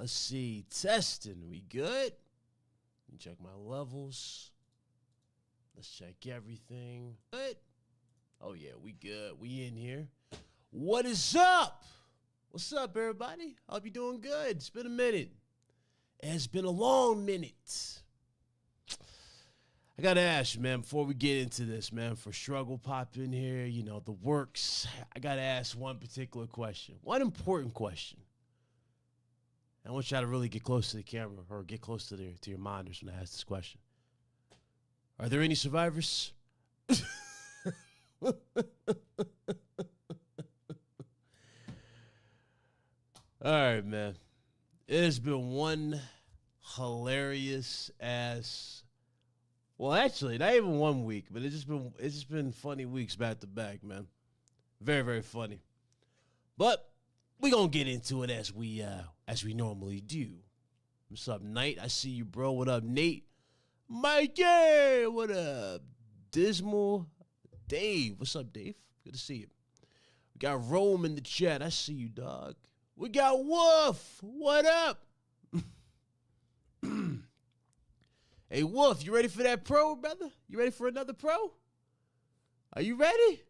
Let's see. Testing. We good? Let me check my levels. Let's check everything. Good. Oh, yeah, we good. We in here. What is up? What's up, everybody? Hope you're doing good. It's been a minute. It's been a long minute. I got to ask you, man, before we get into this, man, for Struggle pop in here, you know, the works, I got to ask one particular question. One important question. I want y'all to really get close to the camera or get close to your monitors when I ask this question. Are there any survivors? All right, man. It has been one hilarious ass. Well, actually, not even 1 week, but it's just been funny weeks back to back, man. Very, very funny. But we gonna get into it as we normally do. What's up, Knight? I see you, bro. What up, Nate? Mikey, what up? Dismal Dave. What's up, Dave? Good to see you. We got Rome in the chat. I see you, dog. We got Wolf. What up? Hey, Wolf, you ready for that pro, brother? You ready for another pro? Are you ready?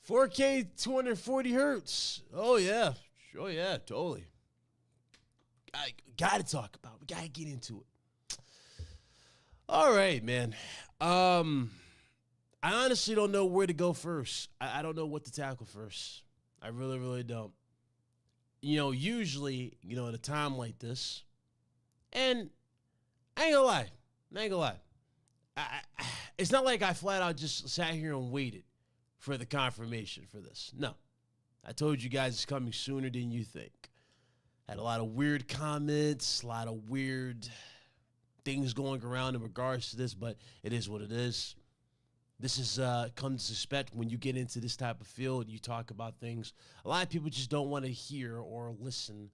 4K, 240 hertz. Oh, yeah. Oh, yeah, totally. Got to talk about it. We got to get into it. All right, man. I honestly don't know where to go first. I don't know what to tackle first. I really, really don't. You know, usually, you know, at a time like this, and I ain't gonna lie. It's not like I flat out just sat here and waited for the confirmation for this. No. I told you guys it's coming sooner than you think. Had a lot of weird comments, a lot of weird things going around in regards to this, but it is what it is. This is come to suspect when you get into this type of field, you talk about things. A lot of people just don't want to hear or listen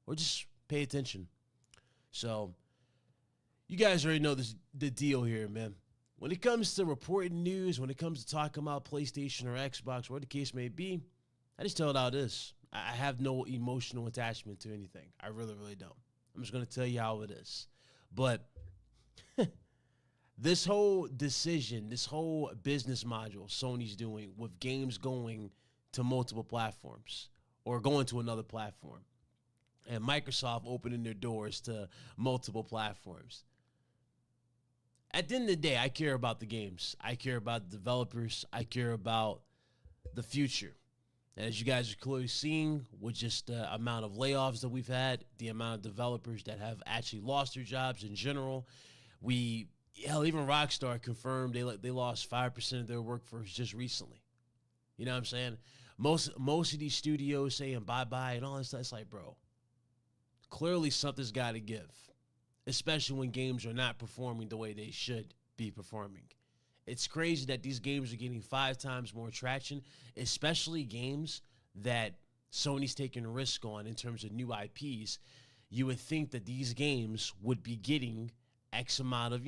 or just pay attention. So you guys already know the deal here, man. When it comes to reporting news, when it comes to talking about PlayStation or Xbox, whatever the case may be, I just tell it how it is. I have no emotional attachment to anything. I really, really don't. I'm just going to tell you how it is. But this whole decision, this whole business module Sony's doing with games going to multiple platforms or going to another platform, and Microsoft opening their doors to multiple platforms. At the end of the day, I care about the games. I care about the developers. I care about the future. And as you guys are clearly seeing, with just the amount of layoffs that we've had, the amount of developers that have actually lost their jobs in general, even Rockstar confirmed they lost 5% of their workforce just recently. You know what I'm saying? Most of these studios saying bye-bye and all that stuff. It's like, bro, clearly something's got to give, especially when games are not performing the way they should be performing. It's crazy that these games are getting 5 times more traction, especially games that Sony's taking a risk on in terms of new IPs. You would think that these games would be getting X amount of,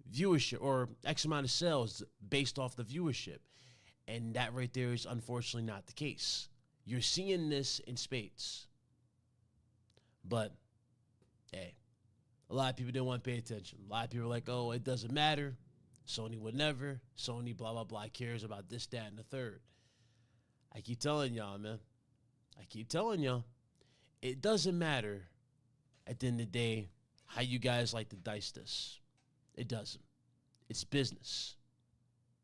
viewership or X amount of sales based off the viewership. And that right there is unfortunately not the case. You're seeing this in spades. But, hey, a lot of people didn't want to pay attention. A lot of people are like, oh, it doesn't matter. Sony would never. Sony, blah, blah, blah, cares about this, that, and the third. I keep telling y'all, man. I keep telling y'all. It doesn't matter at the end of the day how you guys like to dice this. It doesn't. It's business.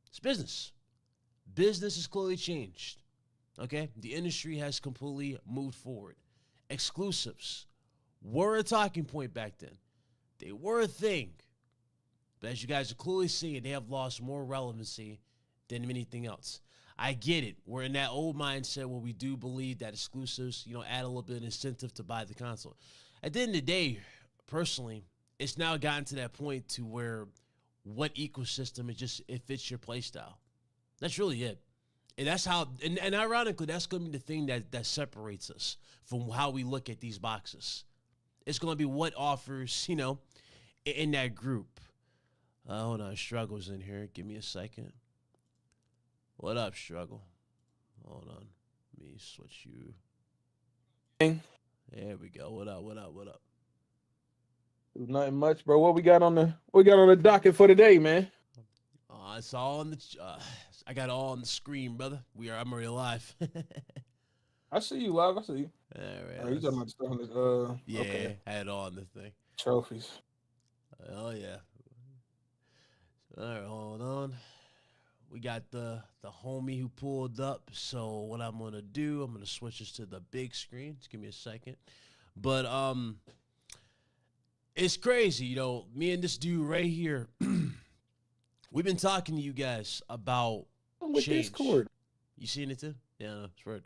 It's business. Business has clearly changed. Okay? The industry has completely moved forward. Exclusives were a talking point back then. They were a thing. But as you guys are clearly seeing, they have lost more relevancy than anything else. I get it. We're in that old mindset where we do believe that exclusives, add a little bit of incentive to buy the console. At the end of the day, personally, it's now gotten to that point to where what ecosystem it fits your play style. That's really it. And that's how, and ironically, that's going to be the thing that separates us from how we look at these boxes. It's going to be what offers, in that group. Hold on, Struggle's in here. Give me a second. What up, Struggle? Hold on. Let me switch you. There we go. What up? What up? What up? Nothing much, bro. What we got on the docket for today, man? It's all on the. I got it all on the screen, brother. I'm already live. I see you live. I see you. All Oh, right. you talking about stuff on this? Yeah, Okay. had it all on the thing. Trophies. Oh yeah. All right, hold on. We got the homie who pulled up. So what I'm gonna do, I'm gonna switch this to the big screen. Just give me a second. But it's crazy, me and this dude right here. We've been talking to you guys about I'm with change. Discord. You seen it too? Yeah, no, it's weird.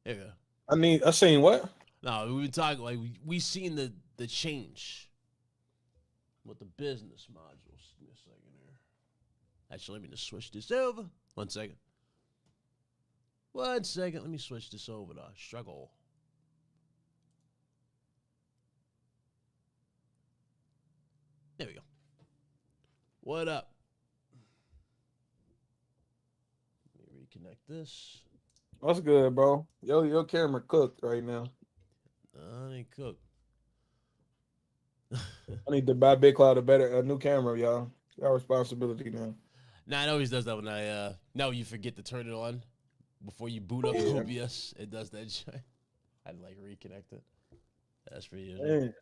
There you go. I seen what? No, we've been talking like we seen the change with the business modules. Give me a second here. Actually, let me just switch this over. 1 second. 1 second. Let me switch this over to struggle. There we go. What up? Let me reconnect this. What's good, bro? Your camera cooked right now. I ain't cooked. I need to buy Big Cloud a new camera, y'all. Our responsibility now. Nah, it always does that when now you forget to turn it on before you boot up OBS. It does that shit. I'd like reconnect it. That's for you. Man.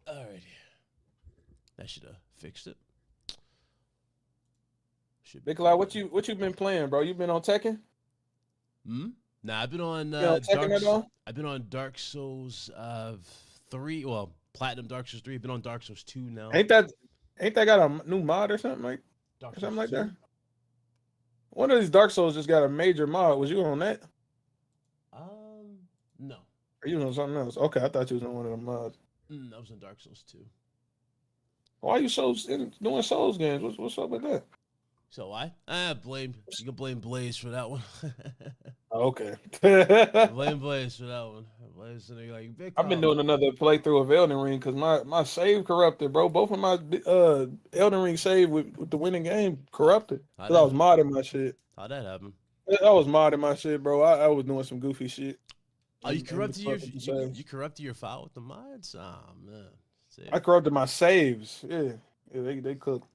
Alrighty. That should have fixed it. Big Cloud, what you been playing, bro? You been on Tekken? Nah, I've been on I've been on Dark Souls 3. Well, Platinum Dark Souls 3. I've been on Dark Souls 2 now. Ain't that got a new mod or something like that? One of these Dark Souls just got a major mod. Was you on that? No. Or you on something else? Okay, I thought you was on one of the mods. I was in Dark Souls 2. Why are you doing Souls games? What's up with that? So why? You can blame Blaze for that one. Okay. Blame Blaze for that one. Blaze and like Big I've been doing another playthrough of Elden Ring because my save corrupted, bro. Both of my Elden Ring save with the winning game corrupted. Because I was modding my shit. How'd that happen? I was modding my shit, bro. I was doing some goofy shit. Oh, you corrupted your file with the mods? Oh man. I corrupted my saves. Yeah, they cooked.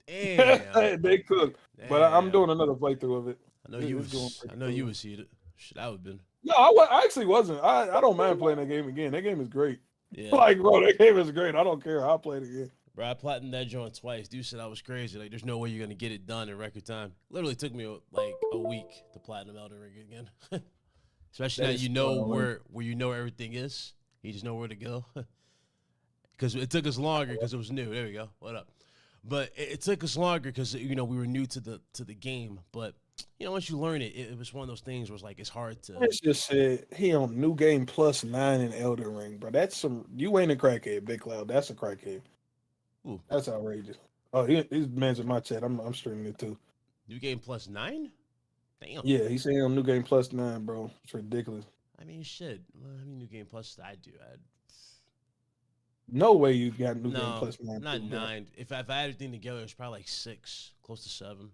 Damn. They cooked. Damn. But I'm doing another playthrough of it. I know you was heated. Shit, I would have been. No, I actually wasn't. I don't mind playing that game again. That game is great. Yeah. Like, bro, that game is great. I don't care. I'll play it again. Bro, I platinumed that joint twice. Dude said I was crazy. Like, there's no way you're gonna get it done in record time. Literally took me like a week to platinum Elden Ring again. Especially now you know where you know everything is. You just know where to go. Because it took us longer because it was new. There we go. What up? But it took us longer because we were new to the game. But once you learn it, it was one of those things where it's hard to. It's just said he on New Game Plus 9 in Elden Ring, bro. That's you ain't a crackhead, Big Cloud. That's a crackhead. Ooh. That's outrageous. Oh, he's mentioned my chat. I'm streaming it too. New Game Plus 9? Damn. Yeah, he's saying on New Game Plus 9, bro. It's ridiculous. I mean, shit. New Game Plus I do. No way you got New Game Plus 9. Not 9. If I add everything together, it's probably like 6, close to 7.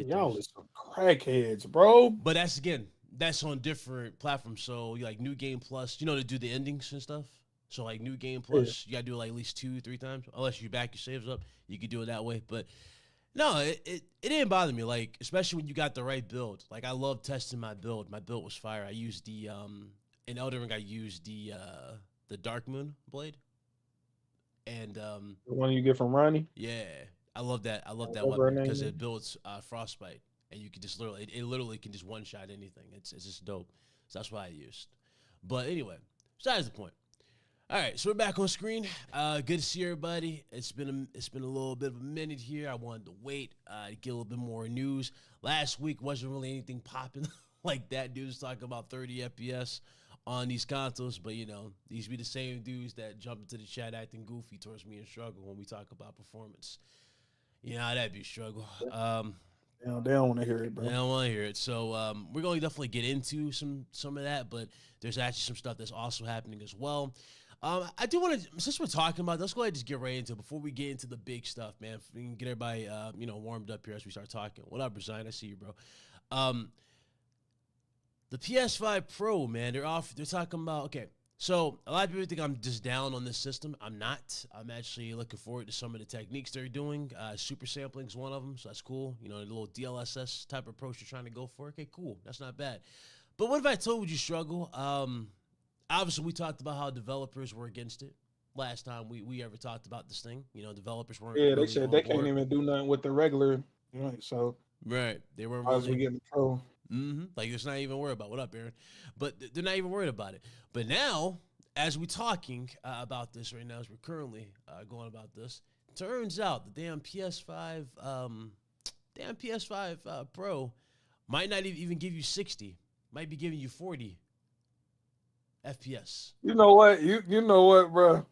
Y'all is some crackheads, bro. But that's on different platforms. So you like New Game Plus, to do the endings and stuff. So like New Game Plus, you gotta do it like at least 2-3 times. Unless you back your saves up, you could do it that way. But no, it didn't bother me. Like, especially when you got the right build. Like, I love testing my build. My build was fire. I used in Elden Ring, I used the Dark Moon blade. And the one you get from Ronnie? Yeah. I love that. I love that weapon because it builds frostbite. And you can just literally can just one shot anything. It's just dope. So that's what I used. But anyway, besides the point. All right, so we're back on screen. Good to see everybody. It's been a little bit of a minute here. I wanted to wait to get a little bit more news. Last week wasn't really anything popping like that. Dudes talking about 30 FPS on these consoles, but these be the same dudes that jump into the chat acting goofy towards me and struggle when we talk about performance. That'd be a struggle. They don't want to hear it, bro. They don't want to hear it. So we're going to definitely get into some of that, but there's actually some stuff that's also happening as well. I do want to, since we're talking about, let's go ahead and just get right into it before we get into the big stuff, man. We can get everybody, warmed up here as we start talking. What up, Resign? I see you, bro. The PS5 Pro, man, they're talking about, okay. So a lot of people think I'm just down on this system. I'm not. I'm actually looking forward to some of the techniques they're doing. Super sampling is one of them, so that's cool. You know, the little DLSS type approach you're trying to go for. Okay, cool. That's not bad. But what if I told you struggle? Obviously, we talked about how developers were against it last time we ever talked about this thing. You know, developers weren't. Yeah, really they said on they board. can't even do nothing with the regular. Right, so They weren't. As we get the Pro. Like, it's not even worried about. What up, Aaron? But they're not even worried about it. But now, as we're talking about this right now, as we're currently going about this, turns out the damn PS5 Pro might not even give you 60. Might be giving you 40 FPS. You know what? You know what, bro?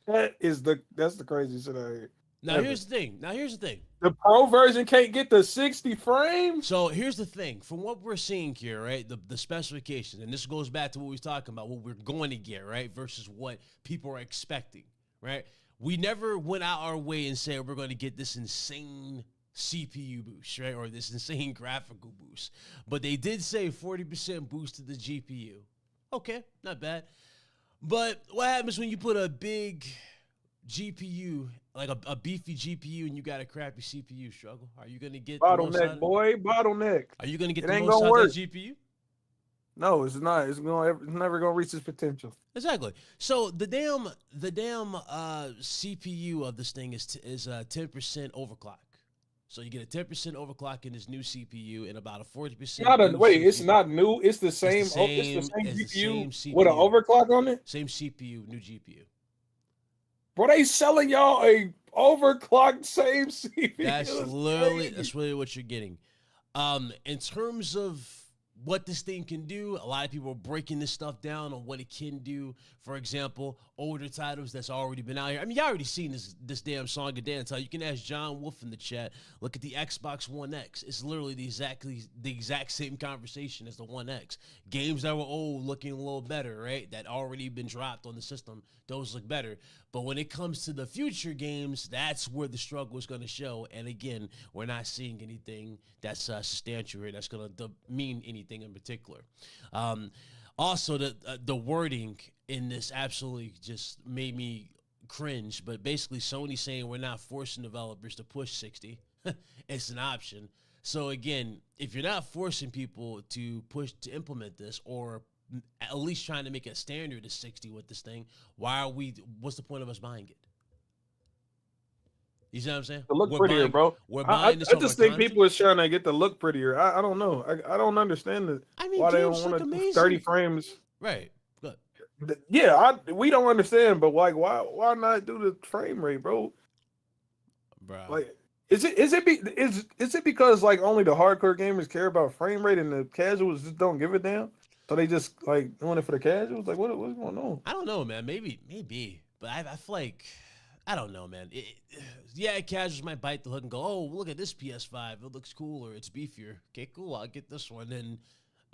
That's the craziest shit I heard. Now here's the thing. The Pro version can't get the 60 frames. So here's the thing. From what we're seeing here, right, the specifications, and this goes back to what we was talking about, what we're going to get, right, versus what people are expecting, right? We never went out our way and said we're going to get this insane CPU boost, right, or this insane graphical boost. But they did say 40% boost to the GPU. Okay, not bad. But what happens when you put a big GPU, like a beefy GPU, and you got a crappy CPU, struggle? Are you going to get bottleneck, boy? Bottleneck. Are you going to get the most out of that GPU? No, it's not. It's never going to reach its potential. Exactly. So the damn CPU of this thing is 10% overclock. So you get a 10% overclock in this new CPU and about a 40%. It's not new. It's the same. It's the same GPU with an overclock on it. Same CPU, new GPU. Bro, they selling y'all a overclocked same CPU. That's really what you're getting. In terms of what this thing can do, a lot of people are breaking this stuff down on what it can do. For example, older titles that's already been out here. I mean, y'all already seen this damn song and dance. You can ask John Wolf in the chat. Look at the Xbox One X. It's literally the exact same conversation as the One X. Games that were old looking a little better, right? That already been dropped on the system. Those look better. But when it comes to the future games, that's where the struggle is going to show. And again, we're not seeing anything that's substantial here that's going to mean anything in particular. Also, the wording in this absolutely just made me cringe. But basically, Sony saying we're not forcing developers to push 60. It's an option. So again, if you're not forcing people to implement this, or at least trying to make a standard of 60 with this thing, what's the point of us buying it? You see what I'm saying? To look prettier, bro. We're buying I just think people are trying to get the look prettier. I don't know. I don't understand why they don't want to 30 frames. Right. Good. Yeah, we don't understand, but like, why not do the frame rate, bro? Bro. Like, is it because like only the hardcore gamers care about frame rate and the casuals just don't give a damn? So they just like doing it for the casuals? Like, what's going on? I don't know, man. Maybe. But I feel like, I don't know, man. Casuals might bite the hook and go, oh, look at this PS5. It looks cool, or it's beefier. Okay, cool. I'll get this one. And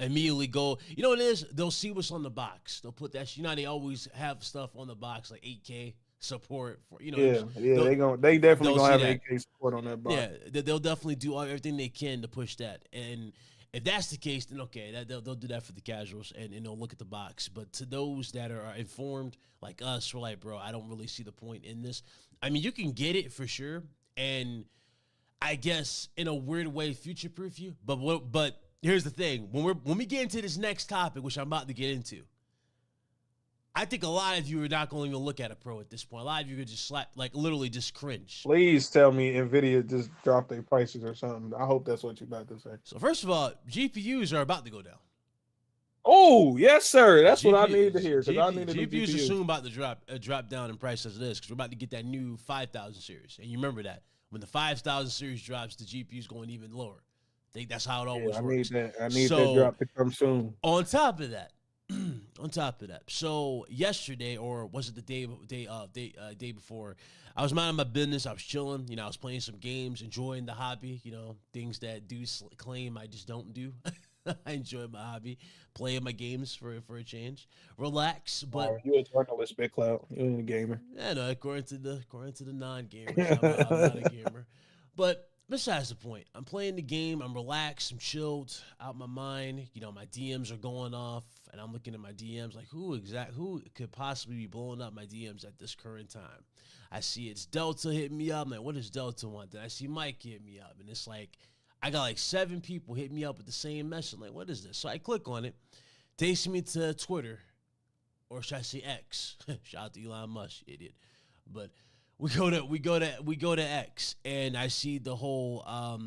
immediately go, you know what it is? They'll see what's on the box. They'll put that, they always have stuff on the box, like 8K support for, they definitely gonna have 8K support on that box. Yeah, they'll definitely do everything they can to push that. And if that's the case, then okay, they'll do that for the casuals and they'll look at the box. But to those that are informed, like us, we're like, bro, I don't really see the point in this. I mean, you can get it for sure, and I guess in a weird way, future-proof you. But here's the thing: when we get into this next topic, which I'm about to get into, I think a lot of you are not going to even look at a Pro at this point. A lot of you could just literally just cringe. Please tell me Nvidia just dropped their prices or something. I hope that's what you're about to say. So first of all, GPUs are about to go down. Oh, yes, sir. That's what I needed to hear. GPUs are soon about to drop down in price as it is, because we're about to get that new 5000 series. And you remember that. When the 5000 series drops, the GPU's going even lower. I think that's how it always works. I need that drop to come soon. On top of that, so yesterday, or was it the day before, I was minding my business. I was chilling. I was playing some games, enjoying the hobby. Things that dudes claim I just don't do. I enjoy my hobby, playing my games for a change, relax. But Oh, you a journalist, Big Cloud. You ain't a gamer. yeah, no, according to the non-gamers, I'm not a gamer. But besides the point, I'm playing the game. I'm relaxed. I'm chilled, out my mind. You know, my DMs are going off, and I'm looking at my DMs like, who could possibly be blowing up my DMs at this current time? I see it's Delta hitting me up. I'm like, what does Delta want? Then I see Mike hit me up, and it's like, I got like 7 people hit me up with the same message. I'm like, what is this? So I click on it. Takes me to Twitter, or should I say X? Shout out to Elon Musk, idiot. But we go to X, and I see the whole I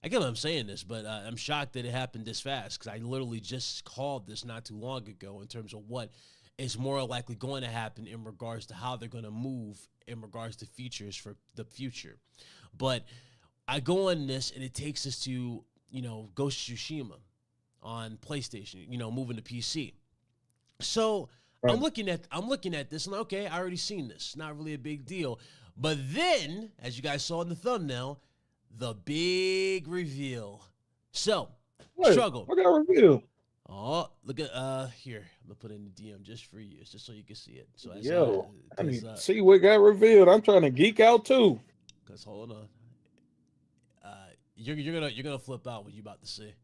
get what I'm saying this, but I'm shocked that it happened this fast, because I literally just called this not too long ago in terms of what is more likely going to happen in regards to how they're going to move in regards to features for the future. But I go on this, and it takes us to, Ghost of Tsushima on PlayStation, moving to PC. So Right. I'm looking at this, and okay, I already seen this. Not really a big deal. But then, as you guys saw in the thumbnail, the big reveal. So, Wait, Struggle. what got revealed? Oh, look at here. I'm gonna put in the DM just for you, just so you can see it. So as Yo, I need because to see what got revealed. I'm trying to geek out too. hold on, you're gonna flip out what you about to say.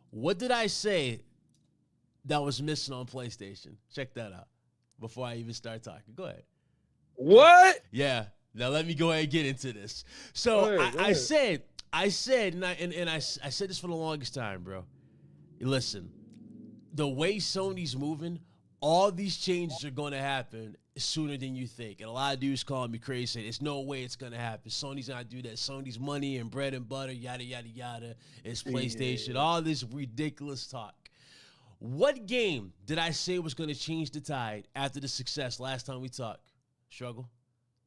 What did I say that was missing on PlayStation? Check that out before I even start talking. Go ahead. What? Yeah. Now let me go ahead and get into this. So Go ahead. I said, and I said this for the longest time, bro. Listen, the way Sony's moving, all these changes are going to happen sooner than you think. And a lot of dudes calling me crazy, saying, there's no way it's going to happen. Sony's not do that. Sony's money and bread and butter, yada, yada, yada. It's PlayStation. All this ridiculous talk. What game did I say was going to change the tide after the success last time we talked? Struggle?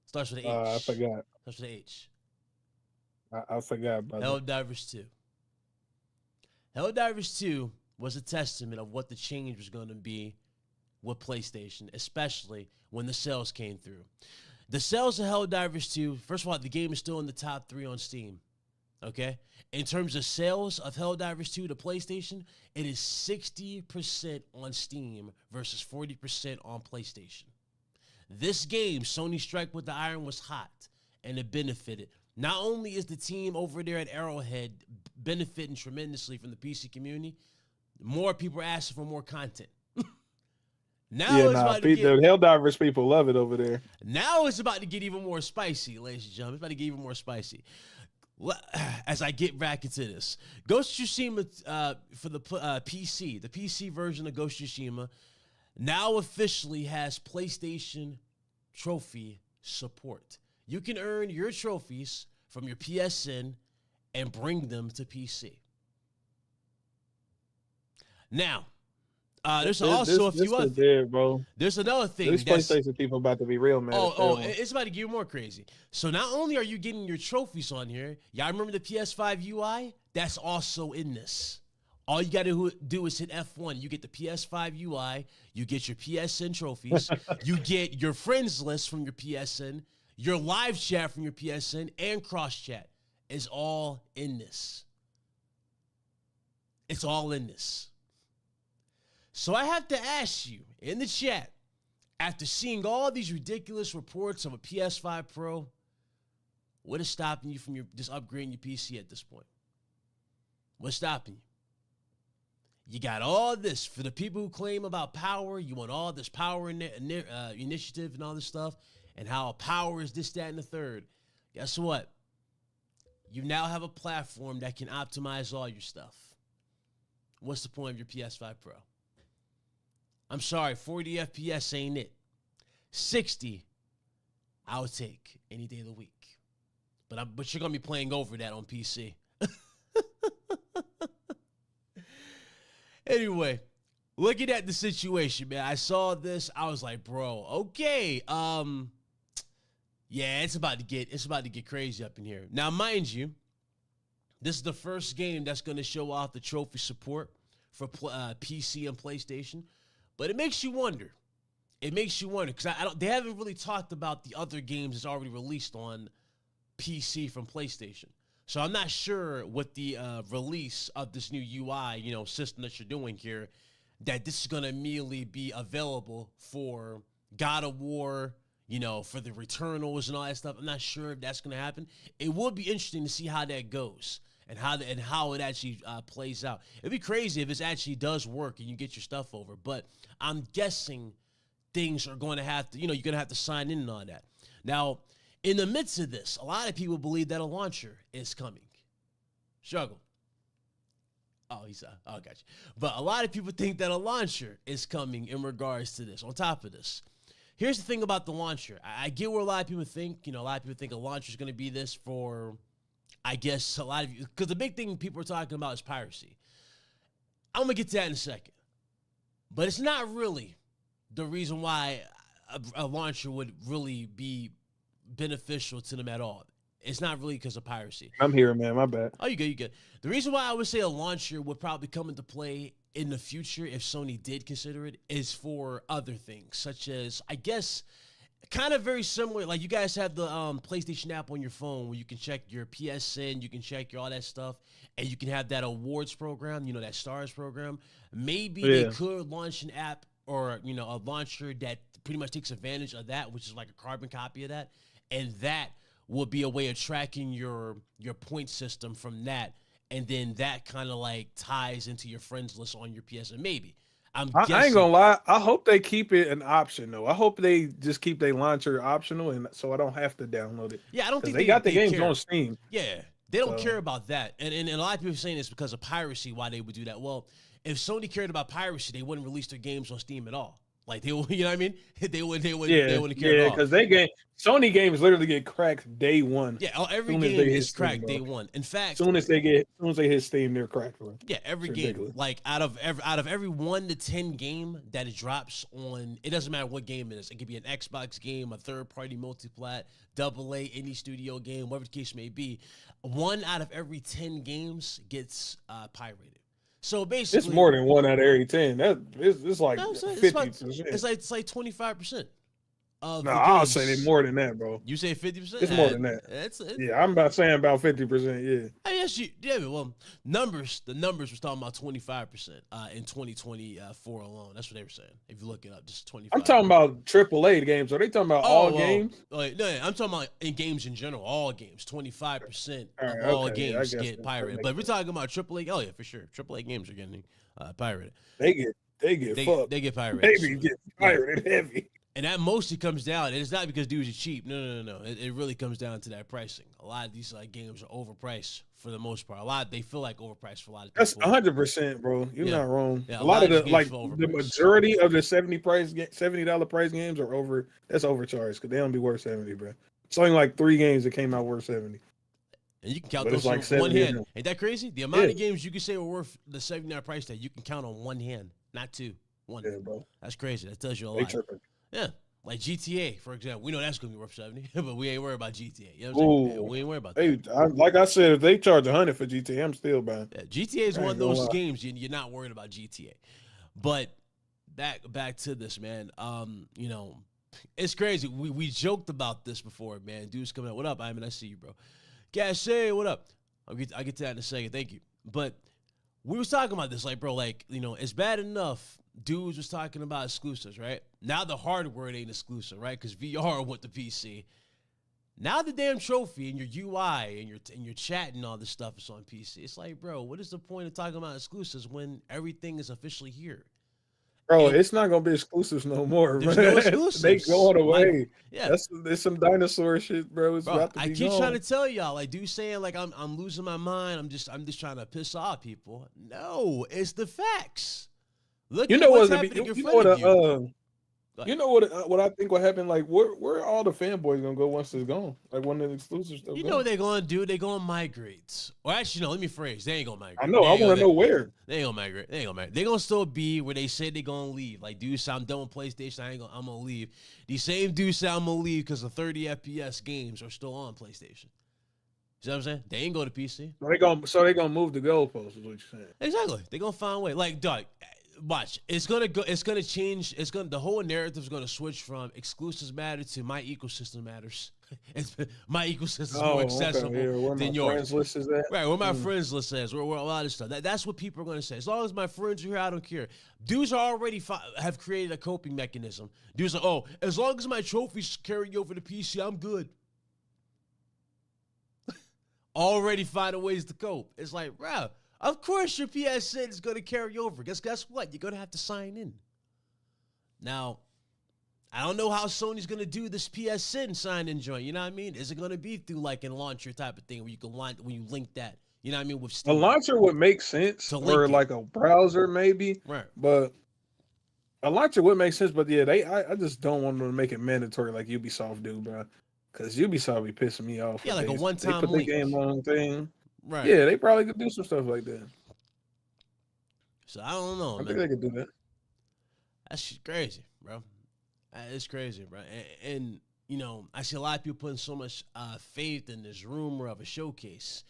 Starts with an H. I forgot. Starts with an H. I forgot, brother. Helldivers 2. Helldivers 2 was a testament of what the change was going to be with PlayStation, especially when the sales came through. The sales of Helldivers 2, first of all, the game is still in the top 3 on Steam. Okay? In terms of sales of Helldivers 2 to PlayStation, it is 60% on Steam versus 40% on PlayStation. This game, Sony Strike with the Iron, was hot, and it benefited. Not only is the team over there at Arrowhead benefiting tremendously from the PC community, more people are asking for more content. Now Yeah, it's about to the get, Helldivers people love it over there. now it's about to get even more spicy, ladies and gentlemen. It's about to get even more spicy. As I get back into this, Ghost of Tsushima for the PC, the PC version of Ghost of Tsushima, now officially has PlayStation trophy support. You can earn your trophies from your PSN and bring them to PC. Now, there's also a few other things. Bro. There's another thing. These PlayStation people about to be real mad. It's about to get more crazy. So not only are you getting your trophies on here, y'all remember the PS5 UI? That's also in this. All you got to do is hit F1. You get the PS5 UI. You get your PSN trophies. You get your friends list from your PSN. Your live chat from your PSN and cross chat is all in this. It's all in this. So I have to ask you in the chat, after seeing all these ridiculous reports of a PS5 Pro, what is stopping you from just upgrading your PC at this point? What's stopping you? You got all this for the people who claim about power. You want all this power initiative and all this stuff, and how power is this, that, and the third. Guess what? You now have a platform that can optimize all your stuff. What's the point of your PS5 Pro? I'm sorry, 40 FPS ain't it. 60, I'll take any day of the week. But you're gonna be playing over that on PC. Anyway, looking at the situation, man, I saw this. I was like, bro, okay, yeah, it's about to get crazy up in here. Now, mind you, this is the first game that's gonna show off the trophy support for PC and PlayStation. But it makes you wonder. It makes you wonder because they haven't really talked about the other games that's already released on PC from PlayStation. So I'm not sure with the release of this new UI, system that you're doing here, that this is gonna immediately be available for God of War, for the Returnals and all that stuff. I'm not sure if that's gonna happen. It would be interesting to see how that goes and how it actually plays out. It'd be crazy if it actually does work and you get your stuff over. But I'm guessing things are going to have to, you're going to have to sign in on that. Now, in the midst of this, a lot of people believe that a launcher is coming. Struggle. Oh, got you. But a lot of people think that a launcher is coming in regards to this. On top of this, here's the thing about the launcher. I get where a lot of people think. A lot of people think a launcher is going to be this for, I guess, a lot of you. Because the big thing people are talking about is piracy. I'm going to get to that in a second. But it's not really the reason why a launcher would really be beneficial to them at all. It's not really because of piracy. I'm here, man. My bad. Oh, you good. The reason why I would say a launcher would probably come into play in the future, if Sony did consider it, is for other things, such as, I guess, kind of very similar. Like, you guys have the PlayStation app on your phone where you can check your PSN, you can check all that stuff, and you can have that awards program, that stars program. Maybe they could launch an app or, a launcher that pretty much takes advantage of that, which is like a carbon copy of that. And that will be a way of tracking your point system from that. And then that kind of like ties into your friends list on your PSN. Maybe. I ain't gonna lie. I hope they keep it an option though. I hope they just keep their launcher optional, and so I don't have to download it. Yeah, I don't think they got the games care. on Steam. Yeah, they don't care about that. And a lot of people are saying it's because of piracy why they would do that. Well, if Sony cared about piracy, they wouldn't release their games on Steam at all. Like they, you know what I mean? They wouldn't care at all. Yeah, because Sony games literally get cracked day one. Yeah, every game is cracked day one. In fact, soon as they hit Steam, they're cracked. Bro. Yeah, every game. Ridiculous. Like out of every 1 to 10 game that it drops on, it doesn't matter what game it is. It could be an Xbox game, a third-party multiplat, AA, any studio game, whatever the case may be. 1 out of every 10 games gets pirated. So basically, it's more than 1 out of every 10. It's like 50%. It's like 25%. No, I'll say they more than that, bro. You say 50%? It's more than that. Yeah, I'm about saying about 50%. Yeah. I guess well, numbers. The numbers was talking about 25% in 2024 alone. That's what they were saying. If you look it up, just 25%. I'm talking about AAA games. Are they talking about all games? No, I'm talking about in games in general. All games. 25% of all games get pirated. But if we're talking about AAA, oh yeah, for sure. AAA games are getting pirated. They get fucked. They get pirated. They get pirated heavy. And that mostly comes down, and it's not because dudes are cheap. No. It really comes down to that pricing. A lot of these games are overpriced for the most part. They feel like overpriced for a lot of people. That's 100%, bro. You're not wrong. Yeah, a lot of the majority of the $70 price games are that's overcharged because they don't be worth 70, bro. It's only like 3 games that came out worth 70. And you can count those on one hand. Ain't that crazy? The amount of games you can say were worth the $79 price tag, you can count on one hand, not 2. One. Yeah, bro. That's crazy. That tells you a lot. Yeah, like GTA, for example. We know that's going to be worth 70, but we ain't worried about GTA. You know what I'm saying? We ain't worried about that. Like I said, if they charge 100 for GTA, I'm still buying. Yeah, GTA is one of those games you're not worried about GTA. But back to this, man. It's crazy. We joked about this before, man. Dudes coming out. What up, Iman? I see you, bro. Gashay, what up? I'll get to that in a second. Thank you. But we was talking about this, bro, it's bad enough dudes was talking about exclusives, right? Now the hardware ain't exclusive, right? Because VR went to PC. Now the damn trophy and your UI and your chat and all this stuff is on PC. It's like, bro, what is the point of talking about exclusives when everything is officially here? Bro, it's not gonna be exclusives no more. There's no exclusives. They going away. There's some dinosaur shit, bro. I keep trying to tell y'all, dude saying I'm losing my mind. I'm just trying to piss off people. No, it's the facts. Look at what's happening in front of you. You know what I think will happen? Where are all the fanboys gonna go once it's gone? When the exclusive stuff. You know what they're gonna do? They're gonna migrate. Or actually, no. Let me phrase. They ain't gonna migrate. I know. I want to know where. They ain't gonna migrate. They're gonna still be where they said they're gonna leave. Dude, say I'm done with PlayStation. I'm gonna leave. These same dudes say I'm gonna leave because the 30 FPS games are still on PlayStation. You know what I'm saying? They ain't go to PC. So they gonna move the goalposts. Is what you're saying? Exactly. They're gonna find a way. Dog. watch. It's gonna go. It's gonna change. The whole narrative is gonna switch from exclusives matter to my ecosystem matters. My ecosystem is more accessible than yours. Friends list is at? Right, where my friends list says, where a lot of stuff. That's what people are going to say. As long as my friends are here, I don't care. Dudes are already have created a coping mechanism. Dudes are, oh, as long as my trophies carry over to PC, I'm good. Already finding ways to cope. It's like, bro, of course your PSN is going to carry over. Guess what? You're going to have to sign in. Now, I don't know how Sony's going to do this PSN sign-in joint. You know what I mean? Is it going to be through like a launcher type of thing where you can when you link that? You know what I mean? With Steam. A launcher would make sense, or like a browser maybe. Right. But a launcher would make sense. But yeah, I just don't want them to make it mandatory like Ubisoft do, bro. Because Ubisoft be pissing me off. Yeah, like a one-time link. They put the game on thing. Right. Yeah, they probably could do some stuff like that. So I don't know, man. I think they could do that. That's crazy, bro. It's crazy, bro. And, you know, I see a lot of people putting so much faith in this rumor of a showcase.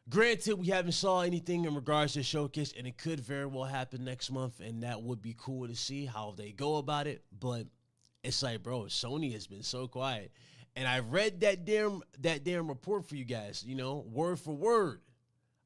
Granted, we haven't saw anything in regards to the showcase, and it could very well happen next month, and that would be cool to see how they go about it. But it's like, bro, Sony has been so quiet. And I read that damn report for you guys, you know, word for word.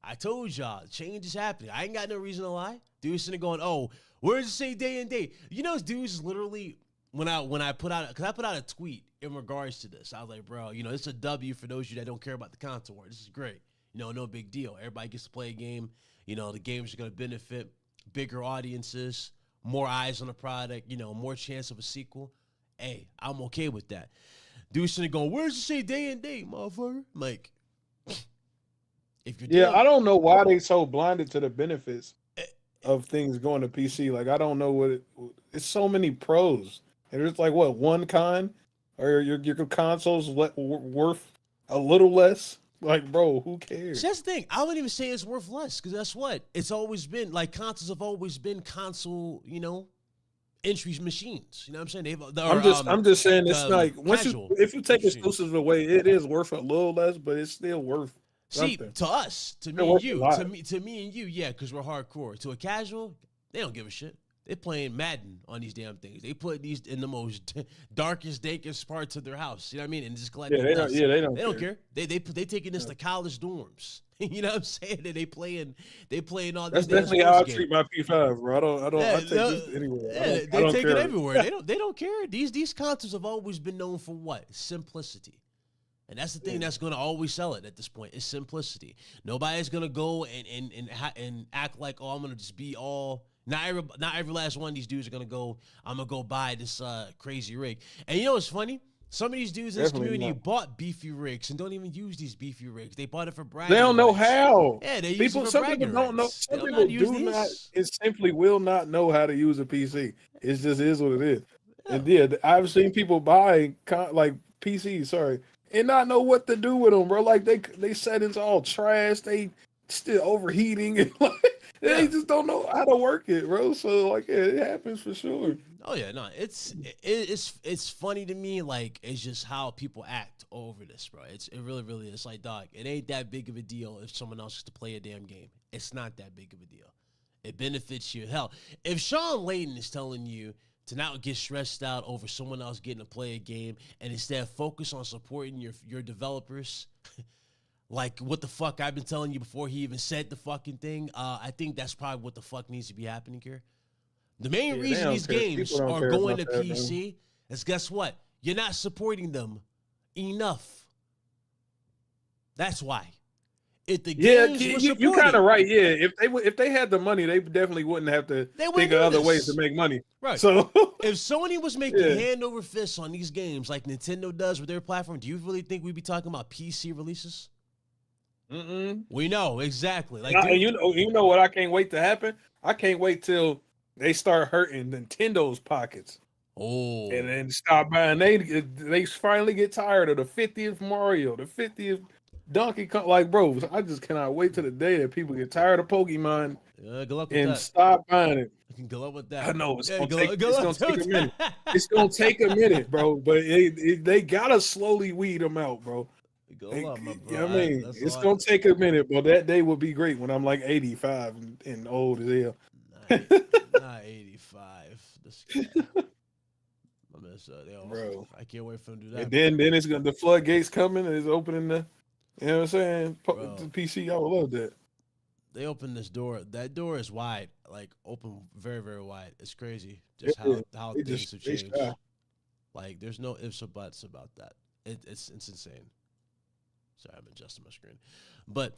I told y'all, change is happening. I ain't got no reason to lie. Dudes sitting going, oh, where does it say day and date? You know, dudes is literally... When I put out, because I put out a tweet in regards to this, I was like, bro, you know, it's a W for those of you that don't care about the console war. This is great. You know, no big deal. Everybody gets to play a game. You know, the games are going to benefit bigger audiences, more eyes on the product, you know, more chance of a sequel. Hey, I'm okay with that. Dudes sitting going, where's it say day and date, motherfucker? Like, if you're I don't know why they so blinded to the benefits of things going to PC. Like, I don't know it's so many pros. And it's like, what, one con? Or your console's worth a little less? Like, bro, who cares? See, that's the thing. I wouldn't even say it's worth less, because that's what? It's always been, like, consoles have always been console, you know, entry machines. You know what I'm saying? I'm just saying it's like, if you take exclusives away, it is worth a little less, but it's still worth something. See, to us, to me and you, to me and you, yeah, because we're hardcore. To a casual, they don't give a shit. They're playing Madden on these damn things. They put these in the most darkest, dankest parts of their house. You know what I mean? And just collecting dust. They don't care. They taking this to college dorms. You know what I'm saying? And they playing all these. That's definitely how I treat my P5, bro. I take this anywhere. Yeah, they take it everywhere. They don't care. These consoles have always been known for what? Simplicity. And that's the thing that's going to always sell it at this point. Is simplicity. Nobody's going to go and act like, oh, I'm going to just be all. Not every last one of these dudes are going to go, I'm going to go buy this crazy rig. And you know what's funny? Some of these dudes in this community bought beefy rigs and don't even use these beefy rigs. They bought it for bragging. They don't know how. Yeah, they use it for bragging. People don't know. Some people do not. It simply will not know how to use a PC. It just is what it is. Yeah. And I've seen people buy like PCs, and not know what to do with them, bro. Like they settings all trash. They still overheating and they just don't know how to work it, bro. So it happens for sure. Oh yeah, no, it's funny to me. Like, it's just how people act over this, bro. It really, really is. Like, dog, it ain't that big of a deal if someone else is to play a damn game. It's not that big of a deal. It benefits you. Hell, if Sean Layden is telling you to not get stressed out over someone else getting to play a game and instead focus on supporting your developers. Like, what the fuck I've been telling you before he even said the fucking thing. I think that's probably what the fuck needs to be happening here. The main reason these games are going to PC is, guess what? You're not supporting them enough. That's why. If the games were supported, you kind of right. Yeah, if they had the money, they definitely wouldn't have to think of other ways to make money. Right. So if Sony was making hand over fist on these games like Nintendo does with their platform, do you really think we'd be talking about PC releases? We know exactly. Like, you know what I can't wait to happen? I can't wait till they start hurting Nintendo's pockets. Oh, and then stop buying. They finally get tired of the 50th Mario, the 50th Donkey Kong. Like, bro, I just cannot wait till the day that people get tired of Pokemon and stop buying it. Good luck with that. I know it's gonna take a minute. It's gonna take a minute, bro. But they gotta slowly weed them out, bro. Go up, my bro. You know what I mean? It's going to take a minute, but that day will be great when I'm like 85 and old as hell. Not 85. This guy. Bro, I can't wait for him to do that. And then it's gonna the floodgates coming and it's opening the. You know what I'm saying? The PC, I would love that. They open this door. That door is wide, like open very, very wide. It's crazy just how things have changed. Like there's no ifs or buts about that. It's insane. Sorry, I'm adjusting my screen, but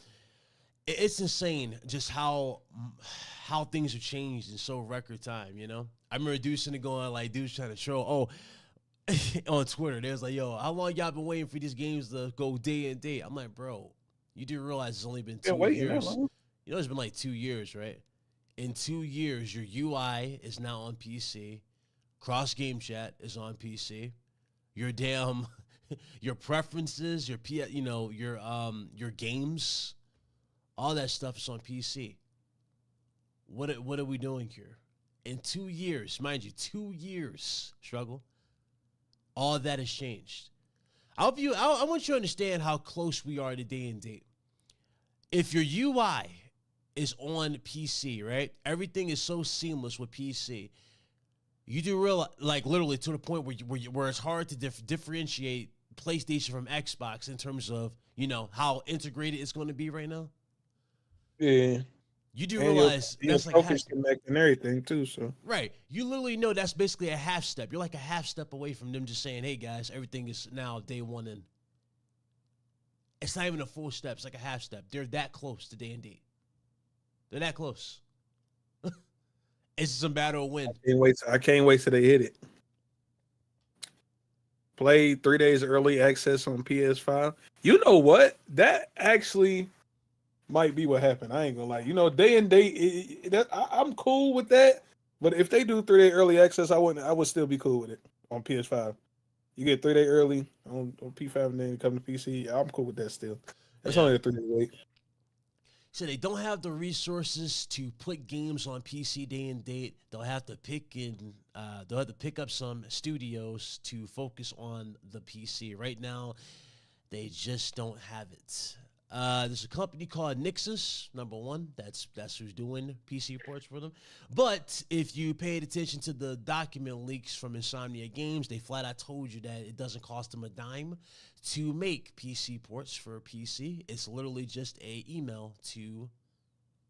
it's insane just how things have changed in so record time. You know, I remember dudes going like dudes trying to troll. On Twitter, they was like, "Yo, how long y'all been waiting for these games to go day and date?" I'm like, "Bro, you do realize it's only been 2 years? You know, it's been like 2 years, right? In 2 years, your UI is now on PC, cross game chat is on PC, your your preferences, your games, all that stuff is on PC. What are we doing here? In 2 years, mind you, 2 years, struggle." All that has changed. I want you to understand how close we are to day and date. If your UI is on PC, right? Everything is so seamless with PC. You do realize, like literally to the point where it's hard to differentiate PlayStation from Xbox in terms of, how integrated it's going to be right now. Yeah. You do realize that's like focus connect and everything too. So right, you literally know that's basically a half step. You're like a half step away from them just saying, "Hey guys, everything is now day one in." It's not even a full step; it's like a half step. They're that close to day and date. They're that close. It's just a battle of win. I can't wait till they hit it. Play 3 days early access on PS5. You know what? That actually might be what happened. I ain't gonna lie. Day and date. I'm cool with that. But if they do 3 day early access, I would still be cool with it on PS5. You get 3 day early on P5 and then you come to PC. I'm cool with that still. That's only a 3 day wait. So they don't have the resources to put games on PC day and date. They'll have to pick up some studios to focus on the PC. Right now, they just don't have it. There's a company called Nixus, number one. That's who's doing PC ports for them. But if you paid attention to the document leaks from Insomnia Games, they flat out told you that it doesn't cost them a dime to make PC ports for PC. It's literally just a email to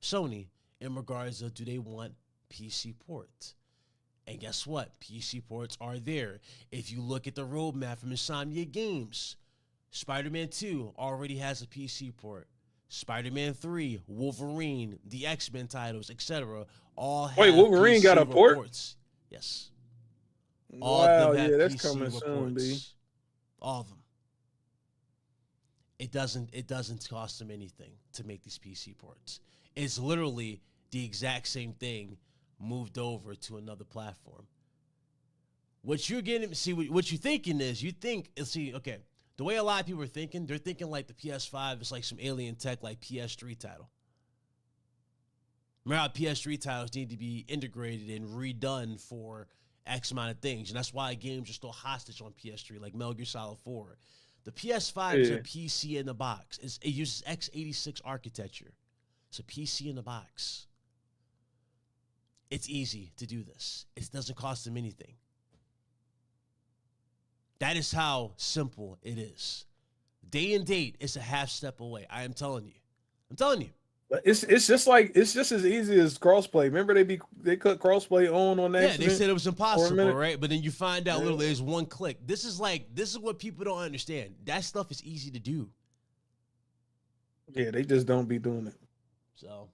Sony in regards to do they want PC ports. And guess what? PC ports are there. If you look at the roadmap from Insomnia Games, Spider-Man 2 already has a PC port. Spider-Man 3, Wolverine, the X-Men titles, etc. all have Wolverine PC got a port? Ports. Yes. All of them have that's PC coming soon, B. All of them. It doesn't cost them anything to make these PC ports. It's literally the exact same thing moved over to another platform. What you're getting, what you're thinking is, okay, the way a lot of people are thinking, they're thinking like the PS5 is like some alien tech like PS3 title. Remember how PS3 titles need to be integrated and redone for X amount of things, and that's why games are still hostage on PS3, like Metal Gear Solid 4. The PS5 is a PC in the box. It uses x86 architecture. It's a PC in the box. It's easy to do this. It doesn't cost them anything. That is how simple it is. Day and date is a half step away. I am telling you. I'm telling you. It's just as easy as crossplay. Remember they cut crossplay on that. Yeah, they said it was impossible, right? But then you find out literally there's one click. This is what people don't understand. That stuff is easy to do. Yeah, they just don't be doing it. So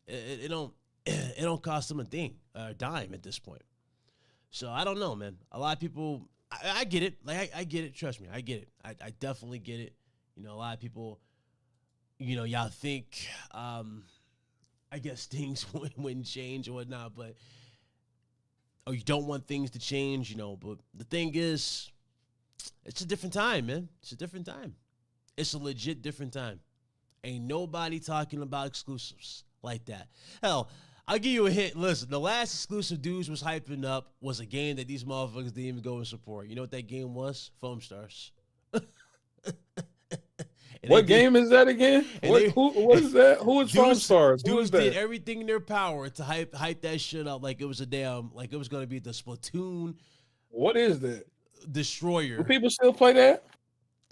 it don't cost them a dime at this point. So I don't know, man. A lot of people, I get it. Like I get it. Trust me, I get it. I definitely get it. A lot of people, y'all think, I guess things wouldn't change or whatnot, but you don't want things to change, But the thing is, it's a different time, man. It's a different time. It's a legit different time. Ain't nobody talking about exclusives like that. Hell, I'll give you a hint. Listen, the last exclusive dudes was hyping up was a game that these motherfuckers didn't even go and support. You know what that game was? Foam Stars. What game is that again? What is that? Who is Foam Stars? Dudes did everything in their power to hype that shit up like it was like it was gonna be the Splatoon. What is that? Destroyer. Do people still play that?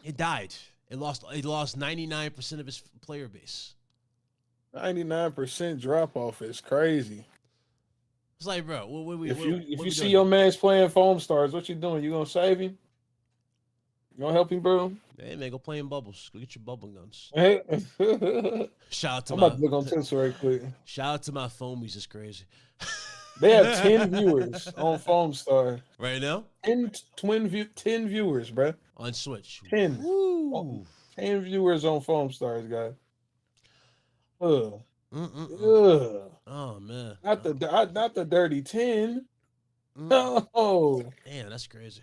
It died. It lost 99% of its player base. 99% drop off is crazy. It's like, bro, if you see your man's playing Foam Stars, what you doing? You gonna save him? You gonna help him, bro? Hey man, go play in bubbles. Go get your bubble guns. Shout out to I'm about to look on Twitch right quick. Shout out to my foamies. It's crazy. They have 10 viewers on Foam Star right now. 10 viewers, bro. On Switch. 10. Woo. 10 viewers on Foam Stars, guys. Oh man. Not the dirty 10. Oh. Damn, that's crazy.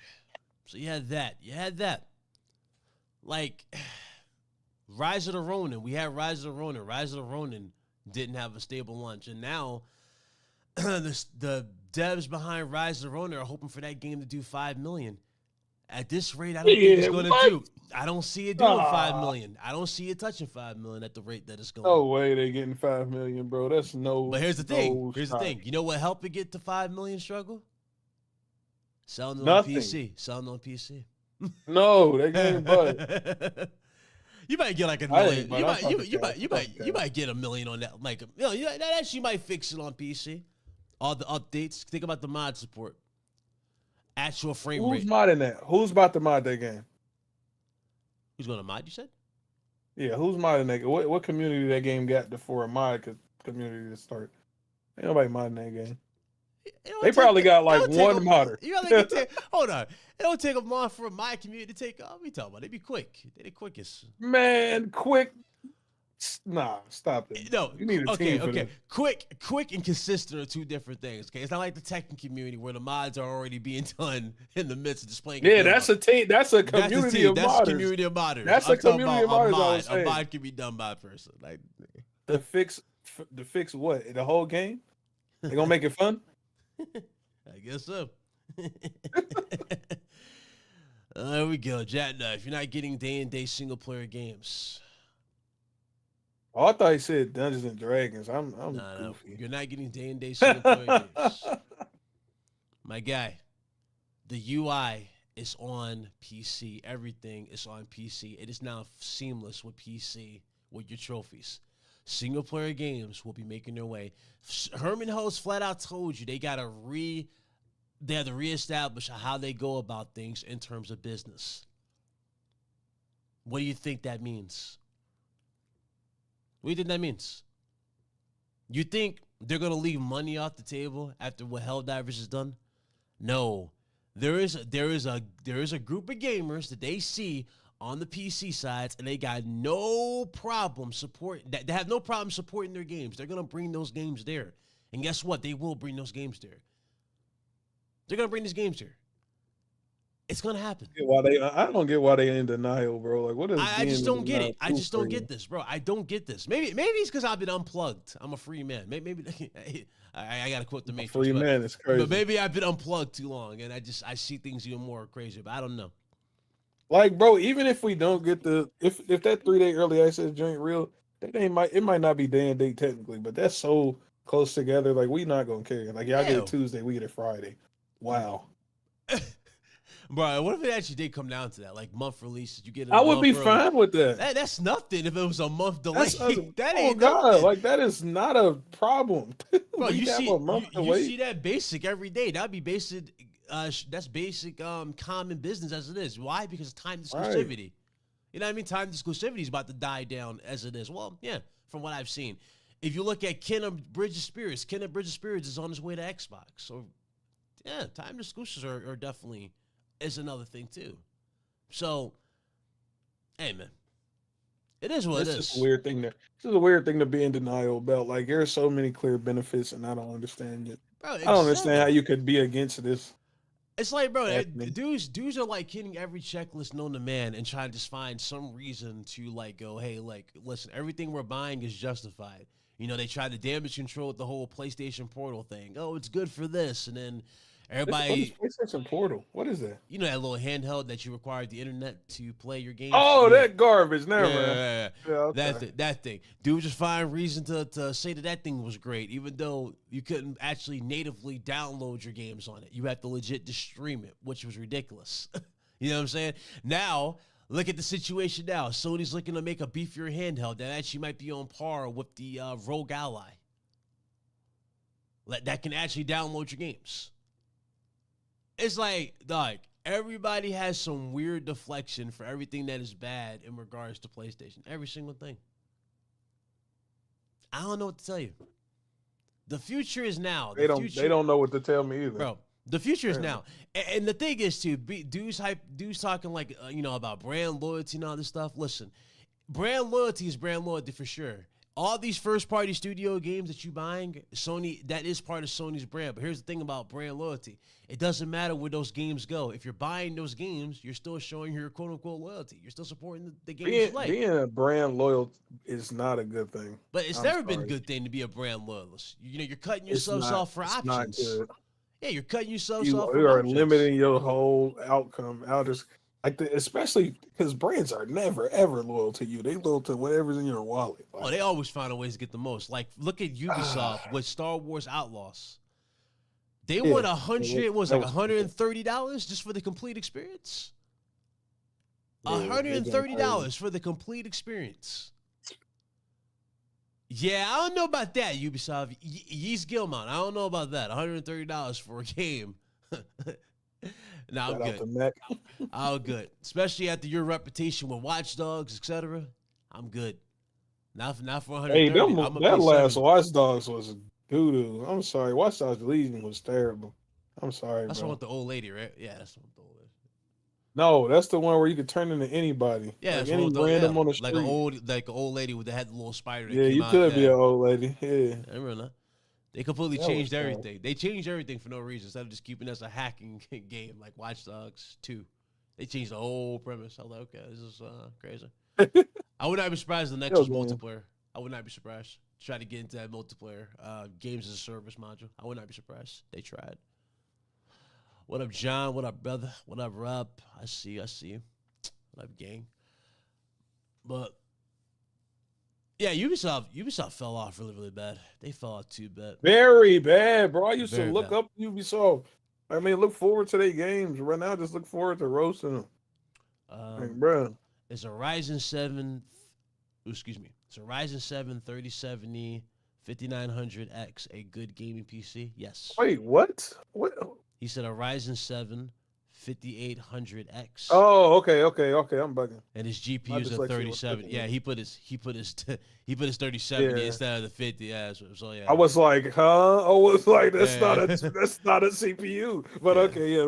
So you had that. Like Rise of the Ronin. We had Rise of the Ronin. Rise of the Ronin didn't have a stable launch. And now the devs behind Rise of the Ronin are hoping for that game to do 5 million. At this rate, I don't think it's going to do. I don't see it doing 5 million. I don't see it touching 5 million at the rate that it's going. No way they getting 5 million, bro. That's no. But here's the thing. You know what helped it get to 5 million struggle? Selling it on PC. Selling on PC. No, that game bug. You might get like a million. You might get a million on that. Like, that actually might fix it on PC. All the updates. Think about the mod support. Actual frame rate. Who's modding that? Who's about to mod that game? Who's going to mod, you said? Yeah, who's modding that? What community that game got before a mod community to start? Ain't nobody modding that game. They probably got like one modder. Hold on. It don't take a mod for my community to take. What are we talking about? They be quick. They the quickest. Man, quick. Nah, stop it. No, you need a team for this. Quick and consistent are two different things. Okay, it's not like the Tekken community where the mods are already being done in the midst of displaying. Yeah, that's a team. That's a community of modders. That's a community of modders. That's a community of modders. A mod can be done by a person. Like to fix what? The whole game? They gonna make it fun? I guess so. There we go, Jackknife. You're not getting day-and-day single-player games. Oh, I thought he said Dungeons and Dragons. I'm goofy. No, you're not getting day-and-day single-player games. My guy, the UI is on PC. Everything is on PC. It is now seamless with PC with your trophies. Single-player games will be making their way. Herman Host flat out told you they have to reestablish how they go about things in terms of business. What do you think that means? What do you think that means? You think they're going to leave money off the table after what Helldivers has done? No. There is a group of gamers that they see on the PC sides, and they got no problem they have no problem supporting their games. They're going to bring those games there. And guess what? They will bring those games there. They're going to bring these games here. It's going to happen. I don't get why they in denial, bro. Like, what is I just don't get it. I just don't get this, bro. I don't get this. Maybe it's because I've been unplugged. I'm a free man. Maybe I got to quote the Matrix. Free man is crazy. But maybe I've been unplugged too long, and I see things even more crazy, but I don't know. Like, bro, even if we don't get if that 3-day early access joint real, it might not be day and date technically, but that's so close together. Like, we not gonna care. Like, y'all get it Tuesday, we get it Friday. Wow. Bro, what if it actually did come down to that? Like month releases, you get it. I would be fine with that. That's nothing if it was a month delay. That ain't nothing. Like, that is not a problem. Bro, you see that basic every day. That'd be basic. That's basic common business as it is. Why? Because time exclusivity. Right. You know what I mean? Time exclusivity is about to die down as it is. Well, yeah, from what I've seen. If you look at Ken of Bridge of Spirits is on his way to Xbox. So, yeah, time exclusives are definitely is another thing too. So, hey man, it is what it is. It's just a weird thing. This is a weird thing to be in denial about. Like, there are so many clear benefits, and I don't understand it. Bro, I don't understand how you could be against this. It's like, bro, dudes are like hitting every checklist known to man and trying to just find some reason to like go, hey, like, listen, everything we're buying is justified. You know, they tried to damage control with the whole PlayStation Portal thing. Oh, it's good for this, and then Everybody, what is PlayStation Portal? What is that? You know that little handheld that you require the internet to play your games? Oh, that garbage. Never mind. Yeah, okay. That thing. Dude just find reason to say that thing was great, even though you couldn't actually natively download your games on it. You had to legit just stream it, which was ridiculous. You know what I'm saying? Now, look at the situation now. Sony's looking to make a beefier handheld that actually might be on par with the Rogue Ally. That can actually download your games. It's like, dog, everybody has some weird deflection for everything that is bad in regards to PlayStation. Every single thing. I don't know what to tell you. The future is now. They don't know what to tell me either. Bro, the future is now. And the thing is, too, dudes talking like, about brand loyalty and all this stuff. Listen, brand loyalty is brand loyalty for sure. All these first-party studio games that you buying, Sony, that is part of Sony's brand. But here's the thing about brand loyalty. It doesn't matter where those games go. If you're buying those games, you're still showing your quote-unquote loyalty. You're still supporting the games you play. Being a brand loyal is not a good thing. But it's never been a good thing to be a brand loyalist. You're cutting yourself off for options. Not good. Yeah, you're cutting yourself off for options. You are limiting your whole outcome. Especially because brands are never, ever loyal to you. They loyal to whatever's in your wallet. They always find a way to get the most. Like, look at Ubisoft with Star Wars Outlaws. They want $130 just for the complete experience? $130 for the complete experience. Yeah, I don't know about that, Ubisoft. Yeast Gilmont, I don't know about that. $130 for a game. No, I'm good. I'm good. Especially after your reputation with Watch Dogs, etc. I'm good. Not for $130. Hey, that last Watch Dogs was doo-doo. I'm sorry. Watch Dogs Legion was terrible. I'm sorry, That's bro. the one with the old lady, right? Yeah, that's the one with the old lady. No, that's the one where you could turn into anybody. Yeah, like any random on the street. Like an old lady that had the little spider. Yeah, you could be an old lady. Yeah, I remember that. They completely changed everything. They changed everything for no reason instead of just keeping it as a hacking game like Watch Dogs 2. They changed the whole premise. I was like, okay, this is crazy. I would not be surprised if the next was multiplayer. I would not be surprised. Try to get into that multiplayer games as a service module. I would not be surprised. They tried. What up, John? What up, brother? What up, Rob? I see you. What up, gang? But yeah, Ubisoft fell off really, really bad. They fell off too bad. Very bad, bro. I used to look up Ubisoft. I mean, look forward to their games. Right now, just look forward to roasting them. Bro. It's a Ryzen 7, it's a Ryzen 7 3070 5900X, a good gaming PC? Yes. Wait, what? What? He said a Ryzen 7 5800X. Oh, okay. I'm bugging. And his GPU is a 3070. Yeah, he put his 3070 instead of the 50. Yeah, so yeah. I was like, huh? I was like, that's not a CPU. But okay,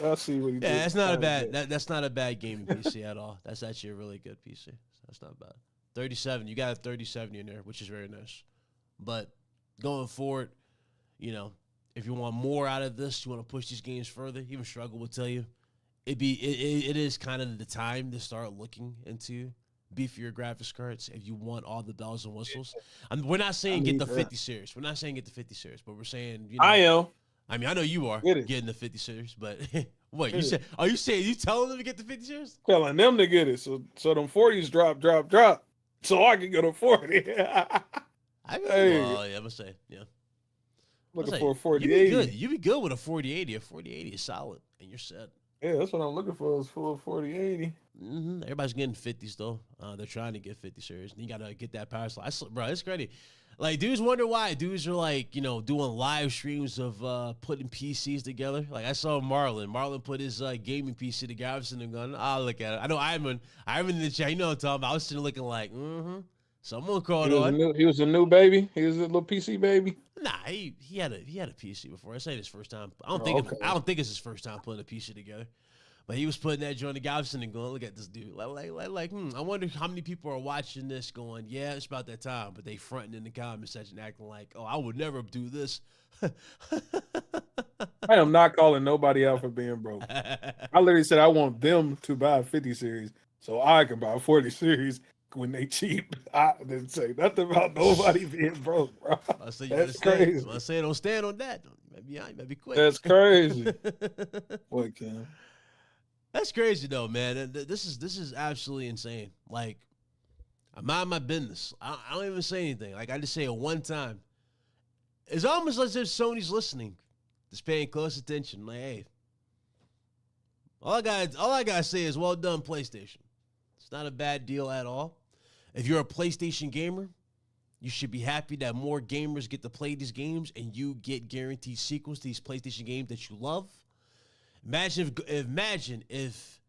I see what he did. Yeah, that's not a bad that's not a bad gaming PC at all. That's actually a really good PC. That's not bad. 37. You got a 3070 in there, which is very nice. But going forward, if you want more out of this, you want to push these games further, even Struggle will tell you, it is kind of the time to start looking into beefier graphics cards if you want all the bells and whistles. We're not saying get the 50 series. We're not saying get the 50 series, but we're saying, I am. I mean, I know you are getting the 50 series, but what you said? Are you telling them to get the 50 series? Telling them to get it, so them 40s drop, so I can get a 40. Well, yeah, I'm gonna say, yeah. Looking for a 4080. You'd be good with a 4080. A 4080 is solid, and you're set. Yeah, that's what I'm looking for. Is full 4080. Mm-hmm. Everybody's getting 50s though. They're trying to get 50 series. And you gotta get that power slide, bro. It's crazy. Like dudes wonder why dudes are like doing live streams of putting PCs together. Like I saw Marlon. Marlon put his gaming PC together. I was sitting there going, I'll look at it. I know Ivan in the chat. You know what I'm talking about. I was sitting looking like, someone crawled on. He was a new baby. He was a little PC baby. Nah, he had a PC before. I say his first time. I don't think it's his first time putting a PC together. But he was putting that joint together and going, look at this dude. I wonder how many people are watching this going, yeah, it's about that time. But they fronting in the comment section acting like, oh, I would never do this. I am not calling nobody out for being broke. I literally said I want them to buy a 50 series so I can buy a 40 series when they cheap. I didn't say nothing about nobody being broke, bro. That's crazy. I say don't stand on that. You might behind. You better be quick. That's crazy. What, Cam? That's crazy though, man. This is absolutely insane. Like, I mind my business. I don't even say anything. Like, I just say it one time. It's almost as if Sony's listening, just paying close attention. Like, hey, all I gotta say is, well done, PlayStation. It's not a bad deal at all. If you're a PlayStation gamer, you should be happy that more gamers get to play these games and you get guaranteed sequels to these PlayStation games that you love. Imagine if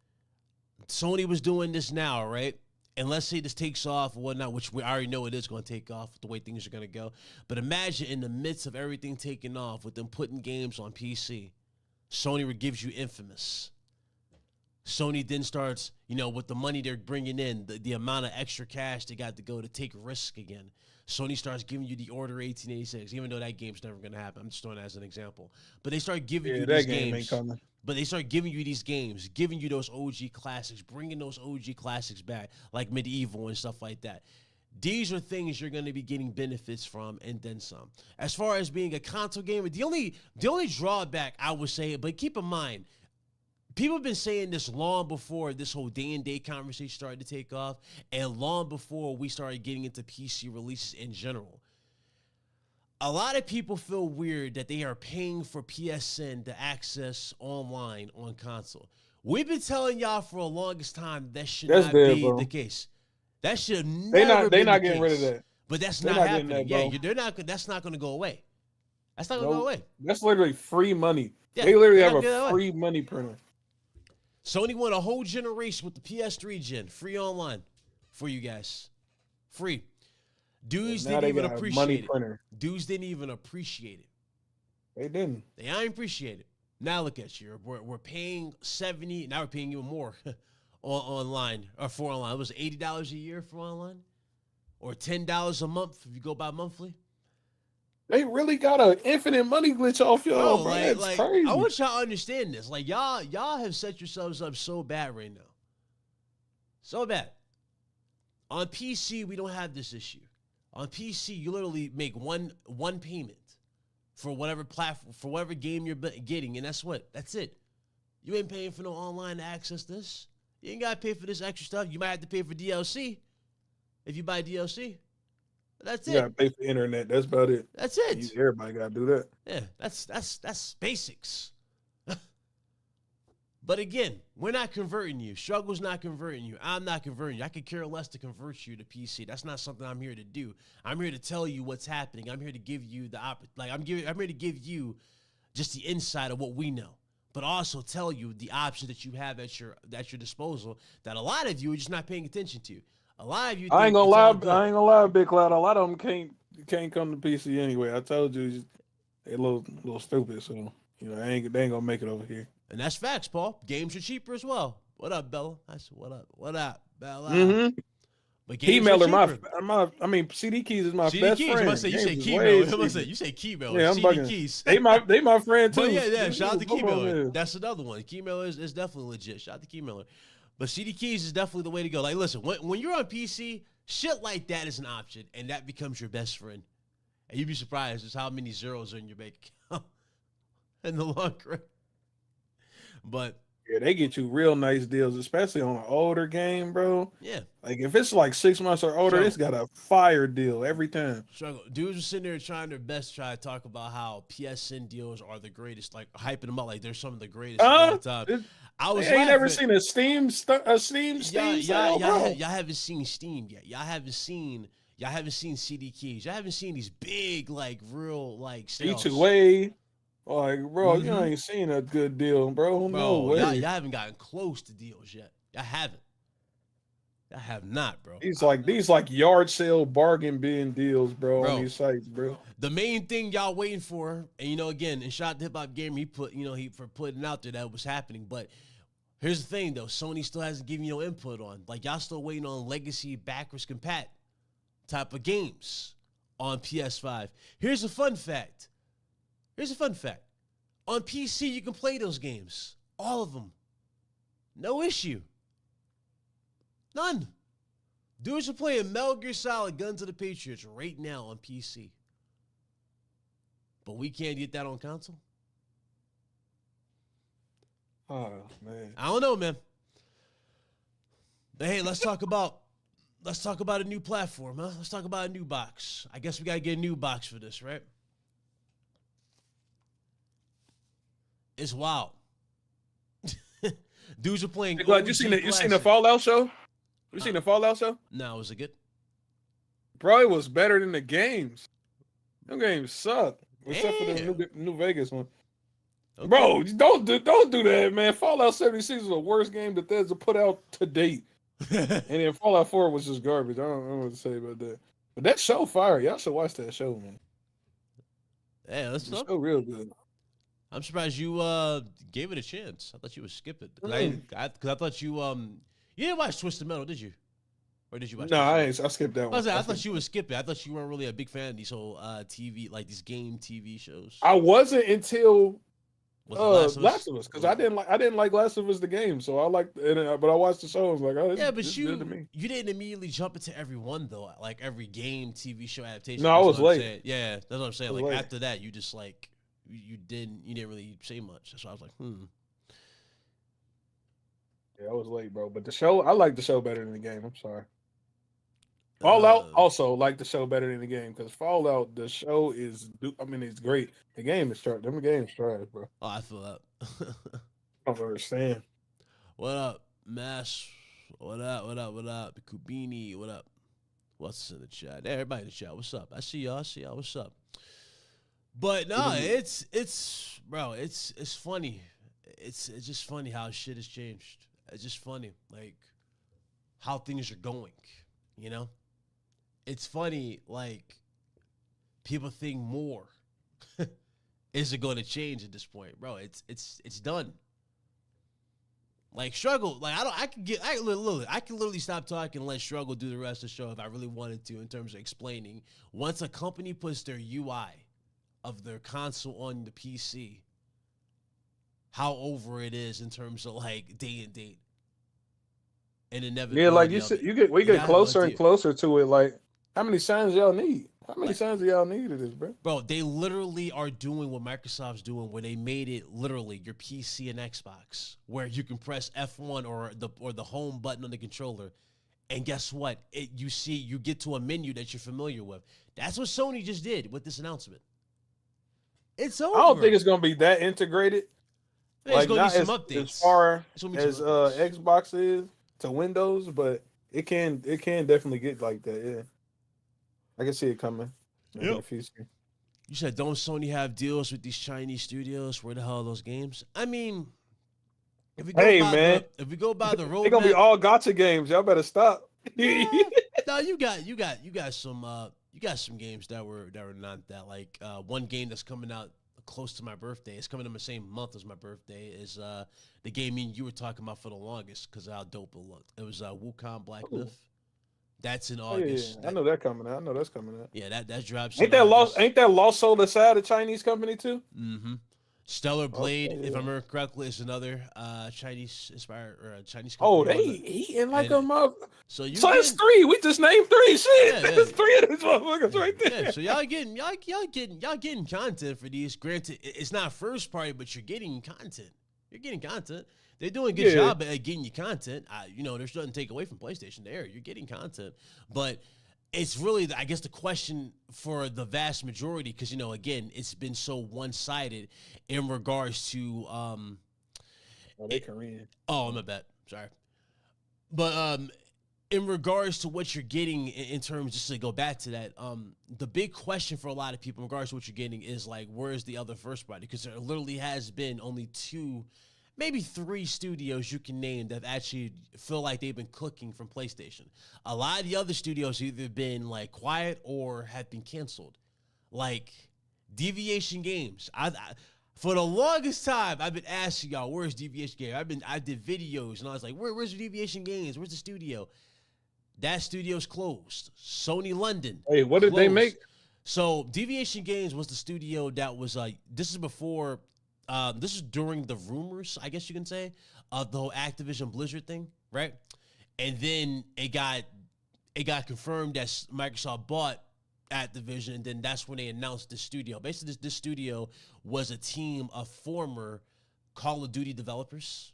Sony was doing this now, right? And let's say this takes off or whatnot, which we already know it is going to take off the way things are going to go. But imagine in the midst of everything taking off with them putting games on PC, Sony gives you Infamous. Sony then starts, with the money they're bringing in, the amount of extra cash they got to go to take risk again. Sony starts giving you the Order 1886, even though that game's never going to happen. I'm just throwing that as an example. But they start giving you these games. But they start giving you these games, giving you those OG classics, bringing those OG classics back, like Medieval and stuff like that. These are things you're going to be getting benefits from and then some. As far as being a console gamer, the only drawback I would say, but keep in mind, people have been saying this long before this whole day-and-date conversation started to take off and long before we started getting into PC releases in general. A lot of people feel weird that they are paying for PSN to access online on console. We've been telling y'all for the longest time that should not be the case. That should never be the case. They're not getting rid of that. But that's not happening. They're not. That's not going to go away. That's not going to go away. That's literally free money. Yeah, they literally have a free money printer. Sony won a whole generation with the PS3 gen, free online for you guys. Free. Dudes didn't even appreciate it. Dudes didn't even appreciate it. They didn't. They ain't appreciate it. Now look at you. We're paying $70. Now we're paying even more online or for online. It was $80 a year for online, or $10 a month if you go by monthly. They really got an infinite money glitch off y'all, bro. That's crazy. I want y'all to understand this. Like y'all have set yourselves up so bad right now. So bad. On PC, we don't have this issue. On PC, you literally make one payment for whatever platform, for whatever game you're getting, and that's it. You ain't paying for no online to access this. You ain't got to pay for this extra stuff. You might have to pay for DLC if you buy DLC. That's it. You got to pay for internet. That's about it. That's it. Everybody got to do that. Yeah, that's basics. But again, we're not converting you. Struggle's not converting you. I'm not converting you. I could care less to convert you to PC. That's not something I'm here to do. I'm here to tell you what's happening. I'm here to give you I'm here to give you just the insight of what we know, but also tell you the options that you have at your disposal that a lot of you are just not paying attention to. A lot of you. I ain't gonna lie, Big Cloud. A lot of them can't come to PC anyway. I told you, they a little stupid. So they ain't gonna make it over here. And that's facts, Paul. Games are cheaper as well. What up, Bella? I said, what up? What up, Bella? Mm-hmm. But games are cheaper. CD Keys is my best friend. You say Key Miller. You say Key Miller. Yeah, CD Keys. They my friend too. But yeah. Shout out to Key Miller. That's another one. Key Miller is definitely legit. Shout out to Key Miller. But CD Keys is definitely the way to go. Like, listen, when you're on PC, shit like that is an option, and that becomes your best friend. And you'd be surprised just how many zeros are in your bank account in the long run. But yeah, they get you real nice deals, especially on an older game, bro. Yeah. Like if it's like 6 months or older, it's got a fire deal every time. Struggle. Dudes are sitting there trying their best to try to talk about how PSN deals are the greatest, like hyping them up like they're some of the greatest of all time. I ain't never seen a Steam sale, y'all haven't seen Steam yet. Y'all haven't seen CD Keys. Y'all haven't seen these big, like real, like sales. E2A. Like, bro, you ain't seen a good deal, bro. No way. Y'all haven't gotten close to deals yet. Y'all haven't. Y'all have not, bro. These like yard sale bargain bin deals, bro, on these sites, bro. The main thing y'all waiting for, and again, and shout out to Hip Hop Gamer, he for putting out there that was happening. But here's the thing, though, Sony still hasn't given you no input on. Like, y'all still waiting on legacy backwards compat type of games on PS5. Here's a fun fact. On PC, you can play those games. All of them. No issue. None. Dudes are playing Metal Gear Solid Guns of the Patriots right now on PC. But we can't get that on console? Oh man, I don't know, man. But hey, let's talk about a new platform, huh? Let's talk about a new box. I guess we gotta get a new box for this, right? It's wild. Dudes are playing. Hey, Glad, you seen the Fallout show? You seen the Fallout show? No, was it good? Bro, it was better than the games. Them games suck, except for the New Vegas one. Okay. Bro, don't do that, man. Fallout 76 is the worst game Bethesda put out to date. And then Fallout 4 was just garbage. I don't know what to say about that. But that show fire. Y'all should watch that show, man. Hey, that's show real good. I'm surprised you gave it a chance. I thought you would skip it. Because I thought you didn't watch Twisted Metal, did you? Or did you watch? No, I skipped that one. I thought you would skip it. I thought you weren't really a big fan of these whole TV, like these game TV shows. I wasn't until Last of Us, because I didn't like Last of Us the game, so I liked it, but I watched the show. I was like, oh, this is good to me. You didn't immediately jump into every one though, like every game TV show adaptation. No, I was late. Yeah, that's what I'm saying. Like after that, you just like you didn't really say much. So I was like, Yeah, I was late, bro. But the show, I like the show better than the game. I'm sorry. Fallout also like the show better than the game, because Fallout, the show is, it's great. The game is trash. Them games trash, bro. Oh, I feel that. I don't understand. What up, Mash? What up? Kubini, what up? What's in the chat? Hey, everybody in the chat, what's up? I see y'all. What's up? But no, it's funny. It's just funny how shit has changed. It's just funny, like how things are going, you know? It's funny, like people think more is it going to change at this point, bro? It's done. Like Struggle, like I can literally stop talking and let Struggle do the rest of the show if I really wanted to, in terms of explaining. Once a company puts their UI of their console on the PC, how over it is in terms of like day and date. And Inevitability. Yeah, like you said, we get closer and closer to it. Like, how many signs y'all need? How many signs do y'all need of this, bro? Bro, they literally are doing what Microsoft's doing, where they made it literally your PC and Xbox, where you can press F1 or the home button on the controller, and guess what? You get to a menu that you're familiar with. That's what Sony just did with this announcement. It's over. I don't think it's gonna be that integrated. There's gonna be some updates as far as Xbox is to Windows, but it can definitely get like that. Yeah, I can see it coming. Yep. In the future. You said, don't Sony have deals with these Chinese studios? Where the hell are those games? I mean, if we go by the roadmap, they're gonna be all gotcha games. Y'all better stop. No, you got some games that were not that. Like one game that's coming out close to my birthday. It's coming in the same month as my birthday. Is the game you were talking about for the longest because of how dope it looked. It was Wukong Black Myth. That's in August. Yeah. I know that coming out. I know that's coming out. Yeah, that drops. Ain't that Lost Soul aside a Chinese company too? Mm-hmm. Stellar Blade, if I remember correctly, is another Chinese inspired or Chinese company. Oh, they eating like a mother. So that's three. We just named three. Shit, there's three of these motherfuckers right there. Yeah, so y'all getting content for these. Granted, it's not first party, but you're getting content. You're getting content. They're doing a good job at getting you content. There's nothing to take away from PlayStation there. You're getting content. But it's really, I guess, the question for the vast majority, because, again, it's been so one-sided in regards to... they Korean. Oh, my bad. Sorry. But in regards to what you're getting in terms, just to go back to that, the big question for a lot of people in regards to what you're getting is, like, where's the other first party? Because there literally has been only 2... maybe 3 studios you can name that actually feel like they've been cooking from PlayStation. A lot of the other studios either been like quiet or have been canceled. Like Deviation Games. For the longest time, I've been asking y'all, where's Deviation Games? I did videos and I was like, where's Deviation Games? Where's the studio? That studio's closed. Sony London. Hey, what did they make? So Deviation Games was the studio that was this is before. This is during the rumors, I guess you can say, of the whole Activision Blizzard thing, right? And then it got confirmed that Microsoft bought Activision, and then that's when they announced the studio. Basically, this studio was a team of former Call of Duty developers,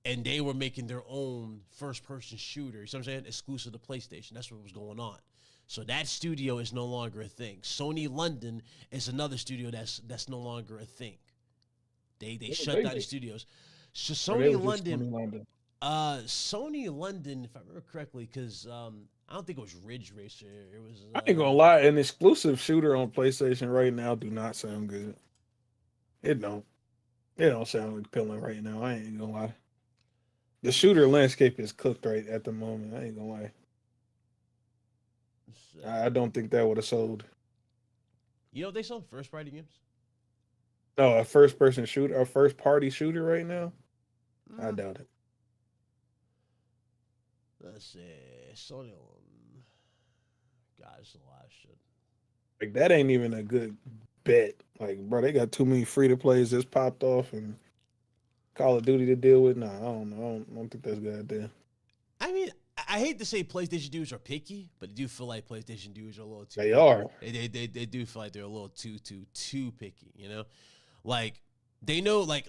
and they were making their own first-person shooter. You know what I'm saying? Exclusive to PlayStation. That's what was going on. So that studio is no longer a thing. Sony London is another studio that's no longer a thing. They shut down the studios. So Sony London, Sony London, if I remember correctly, because I don't think it was Ridge Racer. It was. I ain't gonna lie, an exclusive shooter on PlayStation right now do not sound good. It don't. It don't sound appealing right now. I ain't gonna lie. The shooter landscape is cooked right at the moment. I ain't gonna lie. I don't think that would have sold. You know, they sell first-party games. No, a first-person shooter, a first-party shooter right now. I doubt it. Let's see, Sony. God, it's a lot of shit. Like that ain't even a good bet. Like, bro, they got too many free-to-plays just popped off and Call of Duty to deal with. Nah, I don't know. I don't think that's a good idea. I mean, I hate to say PlayStation dudes are picky, but I do feel like PlayStation dudes are a little too. They are. They do feel like they're a little too picky. You know, like they know, like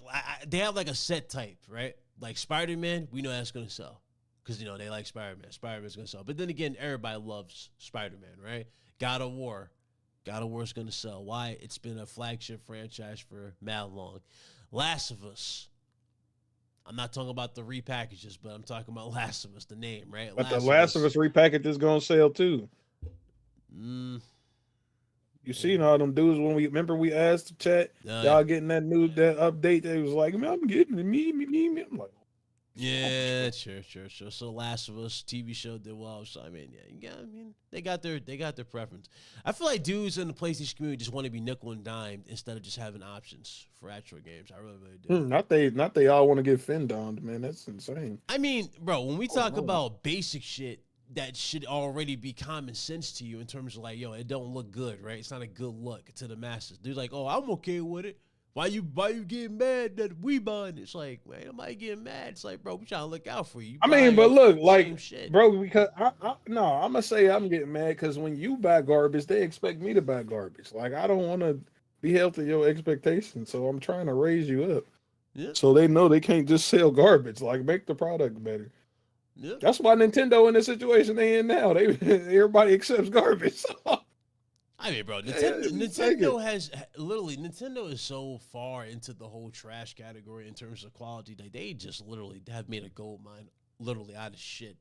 they have like a set type, right? Like Spider-Man, we know that's gonna sell because you know they like Spider-Man. Spider-Man's gonna sell, but then again, everybody loves Spider-Man, right? God of War's gonna sell. Why? It's been a flagship franchise for mad long. Last of Us. I'm not talking about the repackages, but I'm talking about Last of Us, the name, right? But the Last of Us repackage is gonna sell too. You seen all them dudes when we asked the chat, y'all getting that update? They was like, man, I'm getting the me. I'm like, yeah, sure. So Last of Us TV show did well. So I mean, they got their preference. I feel like dudes in the PlayStation community just want to be nickel and dimed instead of just having options for actual games. I really do. Not they all want to get fin-domed, man. That's insane. I mean, bro, when we talk about basic shit that should already be common sense to you in terms of like, yo, it don't look good, right? It's not a good look to the masses. Dude's like, oh, I'm okay with it. Why you getting mad that we buying? It's like, man, am I getting mad? It's like, bro, we trying to look out for you. I mean, but look, like, bro, because I'm gonna say I'm getting mad because when you buy garbage, they expect me to buy garbage. Like, I don't want to be held to your expectations, so I'm trying to raise you up. Yeah. So they know they can't just sell garbage. Like, make the product better. Yeah. That's why Nintendo in the situation they in now. Everybody accepts garbage. I mean, bro, Nintendo is so far into the whole trash category in terms of quality that they just literally have made a gold mine literally out of shit.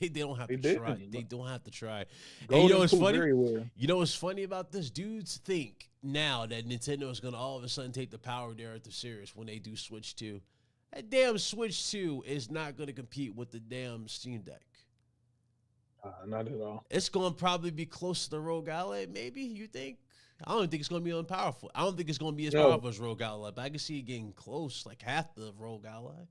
They don't have to try. They don't have to try. And you know what's funny? You know what's funny about this? Dudes think now that Nintendo is going to all of a sudden take the power narrative serious when they do Switch 2. That damn Switch 2 is not going to compete with the damn Steam Deck. Not at all. It's going to probably be close to the Rogue Ally, maybe, you think? I don't think it's going to be unpowerful. I don't think it's going to be as powerful as Rogue Ally, but I can see it getting close, like half the Rogue Ally.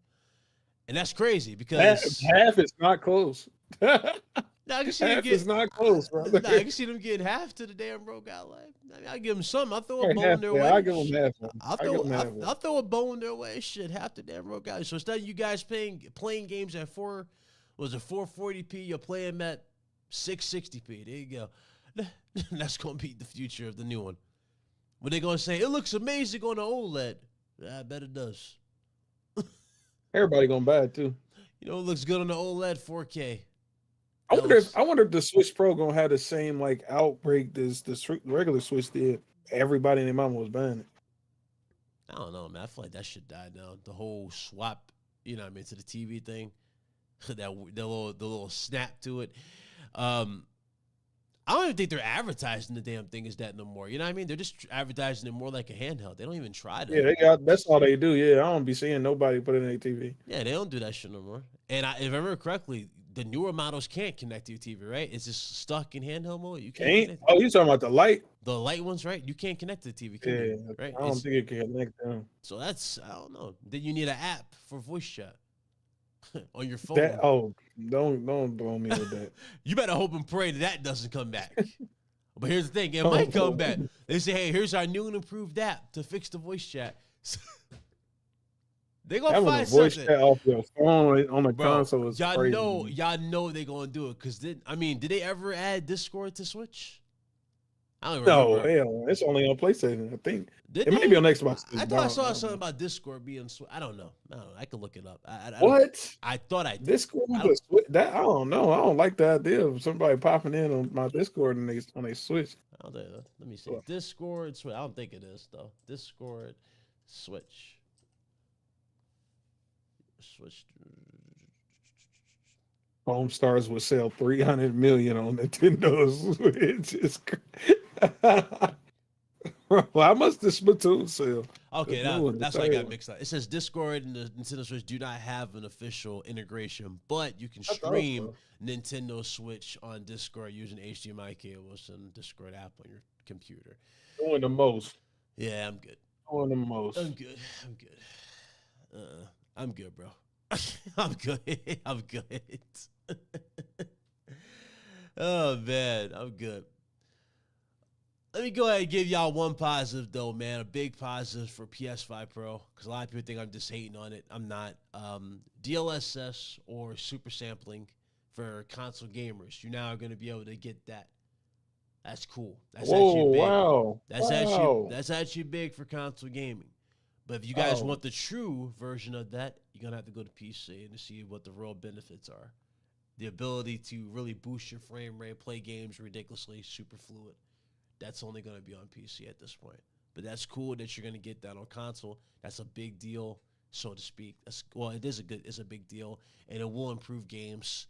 And that's crazy because... Half is not close. I can see half is not close, brother. I can see them getting half to the damn Rogue Ally. I mean, I give them some. I'll throw a bone their way. I give them half. I'll throw a bone their way. Shit, half the damn Rogue Ally. So instead of you guys playing games at 440p, you'll play them at 660p. There you go. That's going to be the future of the new one. When they're going to say, it looks amazing on the OLED. I bet it does. Everybody going to buy it, too. You know, it looks good on the OLED 4K. I wonder if the Switch Pro going to have the same, like, outbreak as the regular Switch did. Everybody and their mama was buying it. I don't know, man. I feel like that shit died down. The whole swap, you know what I mean, to the TV thing. The little snap to it. I don't even think they're advertising the damn thing as that no more. You know what I mean? They're just advertising it more like a handheld. They don't even try to. Yeah, that's all they do. Yeah, I don't be seeing nobody put it in their TV. Yeah, they don't do that shit no more. And if I remember correctly, the newer models can't connect to your TV, right? It's just stuck in handheld mode. You can't. Oh, you talking about the light? The light ones, right? You can't connect to the TV. Yeah, right? I don't think it can connect them. So I don't know. Then you need an app for voice chat. On your phone. Don't blow me with that. You better hope and pray that doesn't come back. But here's the thing, it might come back. They say, hey, here's our new and improved app to fix the voice chat. They're gonna find voice something. Chat off your phone on the console is crazy. Y'all know they're gonna do it. Cause did they ever add Discord to Switch? I don't No, remember. hell, it's only on PlayStation. I think Did it may be on Xbox. I thought I saw something about Discord being. I don't know. I can look it up. What? I thought I did. Discord that I don't know. I don't like the idea of somebody popping in on my Discord and on a Switch. Let me see. Discord Switch. I don't think it is though. Discord Switch. Home Stars would sell 300 million on Nintendo Switch. Well, how much does Splatoon sell? Okay, that's why I got mixed up. It says Discord and the Nintendo Switch do not have an official integration, but you can stream Nintendo Switch on Discord using HDMI cables and Discord app on your computer. Doing the most. Yeah, I'm good. Doing the most. I'm good. I'm good, bro. I'm good. I'm good. Oh, man. I'm good. Let me go ahead and give y'all one positive, though, man. A big positive for PS5 Pro, because a lot of people think I'm just hating on it. I'm not. DLSS, or super sampling for console gamers. You now are going to be able to get that. That's cool. That's actually big. Wow. That's actually big for console gaming. But if you guys want the true version of that, you're going to have to go to PC and to see what the real benefits are. The ability to really boost your frame rate, play games ridiculously, super fluid. That's only going to be on PC at this point. But that's cool that you're going to get that on console. That's a big deal, so to speak. It's a big deal, and it will improve games.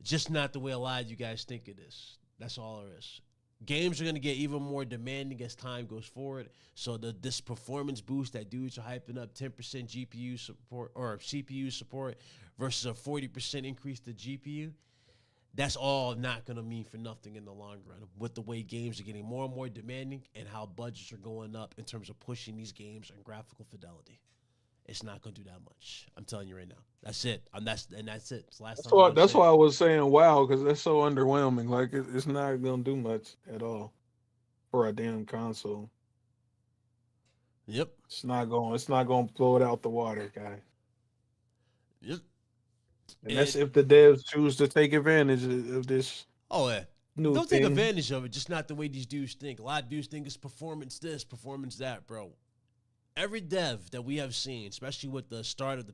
Just not the way a lot of you guys think it is. That's all there is. Games are going to get even more demanding as time goes forward. So this performance boost that dudes are hyping up, 10% GPU support or CPU support versus a 40% increase to GPU, that's all not going to mean for nothing in the long run with the way games are getting more and more demanding and how budgets are going up in terms of pushing these games and graphical fidelity. It's not going to do that much. I'm telling you right now. That's it. That's it. It's that's why I was saying wow, because that's so underwhelming. Like it's not going to do much at all for a damn console. Yep. It's not going to blow it out the water, guys. Yep. And that's if the devs choose to take advantage of this. Oh, yeah. They'll take advantage of it, just not the way these dudes think. A lot of dudes think it's performance this, performance that, bro. Every dev that we have seen, especially with the start of the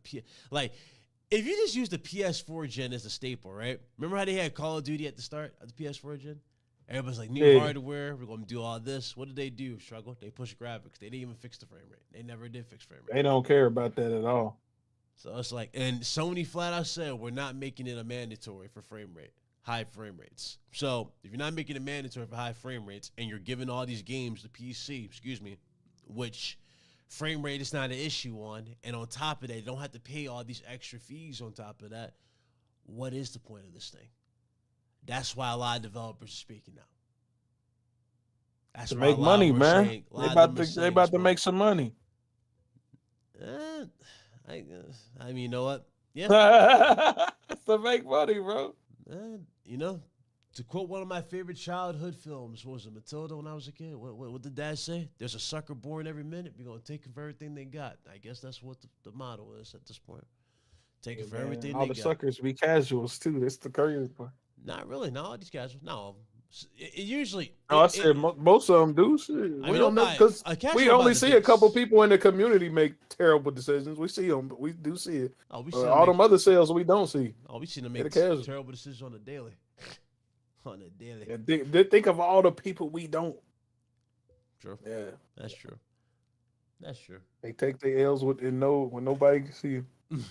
if you just use the PS4 gen as a staple, right? Remember how they had Call of Duty at the start of the PS4 gen? Everybody's like, new hardware, we're going to do all this. What did they do? Struggle. They push graphics. They didn't even fix the frame rate. They never did fix frame rate. They don't care about that at all. So it's like, and Sony flat out said, we're not making it a mandatory for high frame rates. So if you're not making it mandatory for high frame rates and you're giving all these games the PC, which frame rate is not an issue on, and on top of that, you don't have to pay all these extra fees on top of that, what is the point of this thing? That's why a lot of developers are speaking now. That's to make money, man. They about to make some money. I mean, you know what? Yeah. To make money, bro. To quote one of my favorite childhood films, what was it, Matilda, when I was a kid? What did Dad say? There's a sucker born every minute. We're going to take it for everything they got. I guess that's what the motto is at this point. Take it for everything they got. All the suckers be casuals, too. That's the crazy part. Not really. No, all these casuals. No. Usually. I said most of them do. We don't know because we only see a couple people in the community make terrible decisions. We see them, but we do see it. All them other sales we don't see. Oh, we see them make terrible decisions on the daily. On a daily. Yeah, think of all the people we don't. True. Yeah. That's true. That's true. They take the L's when nobody can see them.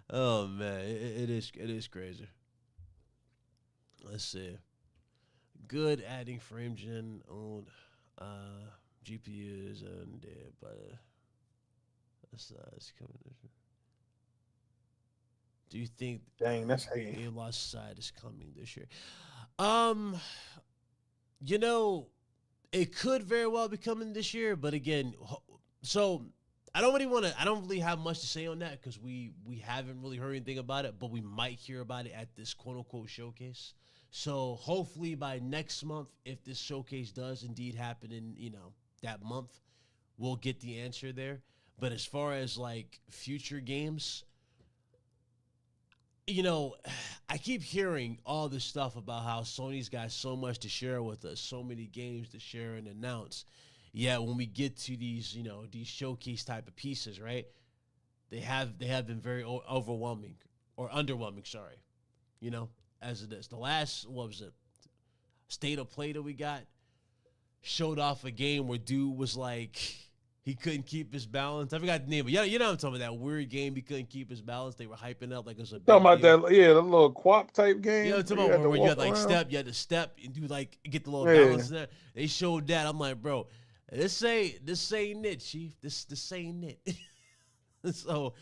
Oh man, it is crazy. Let's see. Good adding frame gen on GPUs and but it's coming. Do you think that's hating. Game Loss side is coming this year? It could very well be coming this year, but again, so I don't really have much to say on that because we haven't really heard anything about it, but we might hear about it at this quote unquote showcase. So hopefully by next month, if this showcase does indeed happen in, that month, we'll get the answer there. But as far as like future games, you know, I keep hearing all this stuff about how Sony's got so much to share with us, so many games to share and announce. Yeah, when we get to these, these showcase type of pieces, right? They have been very overwhelming or underwhelming. Sorry, as it is. The last, what was it? State of Play that we got showed off a game where dude was like, he couldn't keep his balance. I forgot the name, but you know what I'm talking about, that weird game he couldn't keep his balance. They were hyping up like it was a big talking about deal. that, the little co-op type game. You know what I'm talking about, where you had like step, you had to step and do like get the little balance in there. They showed that. I'm like, bro, this ain't it, Chief. This ain't it. So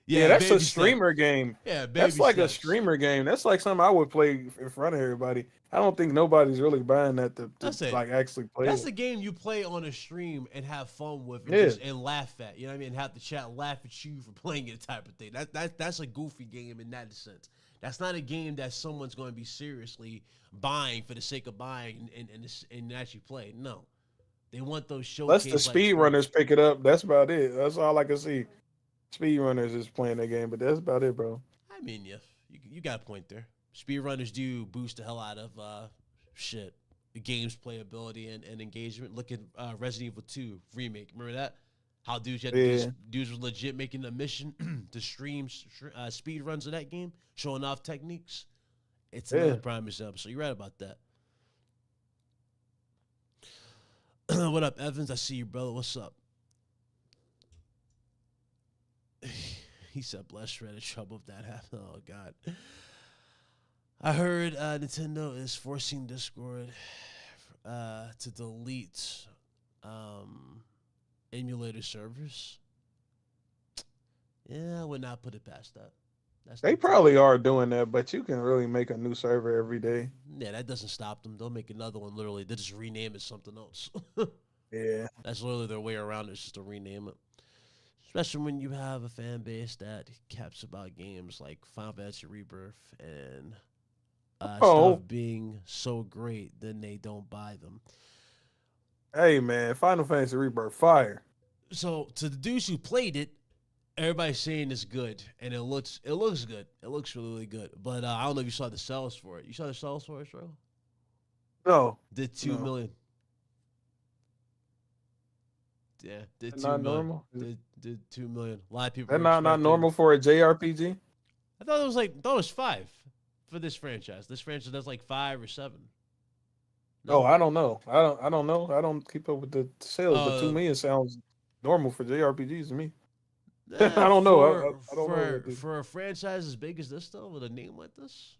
yeah, that's a streamer game. Yeah, that's like a streamer game. That's like something I would play in front of everybody. I don't think nobody's really buying that to like actually play. That's the game you play on a stream and have fun with, and laugh at. You know what I mean? And have the chat laugh at you for playing it, type of thing. That's a goofy game in that sense. That's not a game that someone's going to be seriously buying for the sake of buying and actually play. No, they want those showcases. Unless the speedrunners pick it up. That's about it. That's all I can see. Speedrunners is playing that game, but that's about it, bro. I mean, yeah, you got a point there. Speedrunners do boost the hell out of the game's playability and engagement. Look at Resident Evil 2 remake. Remember that? How dudes were legit making a mission to stream speed runs of that game, showing off techniques. It's another prime example. So you're right about that. What up, Evans? I see you, brother. What's up? He said, bless Shred in trouble if that happened. Oh, God. I heard Nintendo is forcing Discord to delete emulator servers. Yeah, I would not put it past that. They probably are doing that, but you can really make a new server every day. Yeah, that doesn't stop them. They'll make another one, literally. They just rename it something else. Yeah. That's literally their way around it, just to rename it. Especially when you have a fan base that caps about games like Final Fantasy Rebirth and stuff being so great, then they don't buy them. Hey, man, Final Fantasy Rebirth, fire. So, to the dudes who played it, everybody's saying it's good, and it looks good. It looks really, really good. But I don't know if you saw the sales for it. You saw the sales for it, bro? No. Did 2 million. Yeah, did 2 million. Normal? Did 2 million. A lot of people. That's not normal for a JRPG. I thought it was 5 for this franchise. This franchise does like 5 or 7. No, I don't know. I don't know. I don't keep up with the sales, but 2 million sounds normal for JRPGs to me. I don't know. I don't know. For a franchise as big as this, though, with a name like this.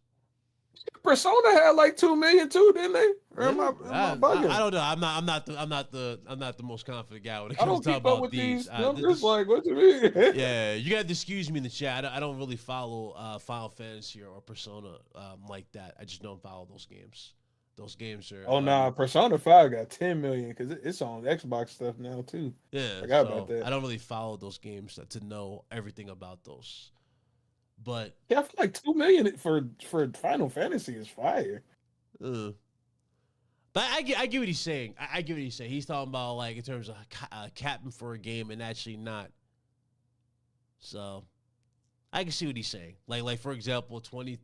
Persona had like 2 million too, didn't they? Or am I bugging? I don't know. I'm not the most confident guy when it comes to talk about these numbers. Like, what do you mean? Yeah, you got to excuse me in the chat. I don't really follow Final Fantasy or Persona like that. I just don't follow those games. Those games are. Oh nah, Persona 5 got 10 million because it's on Xbox stuff now too. Yeah, I forgot about that. I don't really follow those games to know everything about those. But yeah, I feel like 2 million for Final Fantasy is fire. But I get what he's saying. I get what he's saying. He's talking about like in terms of capping for a game and actually not. So I can see what he's saying. Like for example, 20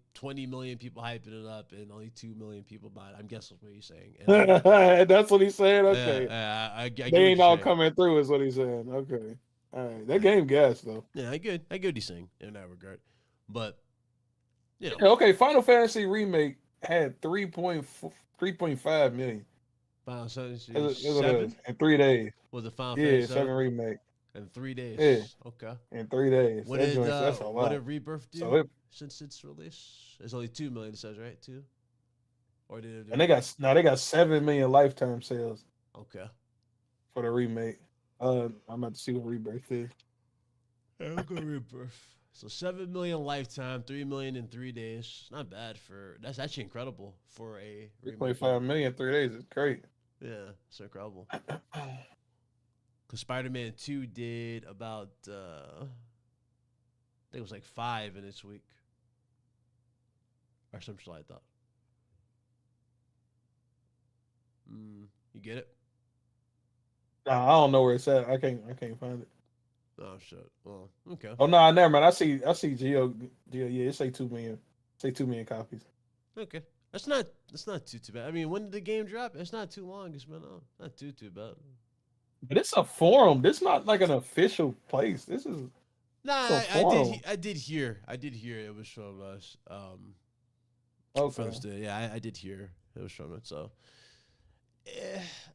million people hyping it up and only 2 million people buying it. I'm guessing what he's saying. And that's what he's saying. Okay, I they ain't all coming through, is what he's saying. Okay, all right, that game gas though. Yeah, I get what he's saying in that regard. But okay, Final Fantasy Remake had 3.5 million. Final Fantasy 7 in 3 days. Was it Final Fantasy 7 Remake in 3 days? Yeah, okay. In 3 days. That's a lot. What did Rebirth do since its release? It's only 2 million. It says right 2. Or did it? And they got 7 million lifetime sales. Okay. For the remake, I'm about to see what Rebirth is. Yeah, I'll go Rebirth. So 7 million lifetime, 3 million in 3 days. Not bad that's actually incredible for a 3.5 million in 3 days. It's great. Yeah, it's incredible. Because Spider-Man 2 did about I think it was like 5 in its week. Or something like that. You get it? Nah, I don't know where it's at. I can't find it. Oh shit. Well, okay. Oh no, never mind. I see Geo. Yeah, it say 2 million. Say 2 million copies. Okay. That's not too bad. I mean, when did the game drop? It's not too long. It's been not too bad. But it's a forum. This is not like an official place. This is I did hear it was from us. Okay. I did hear it was from it. So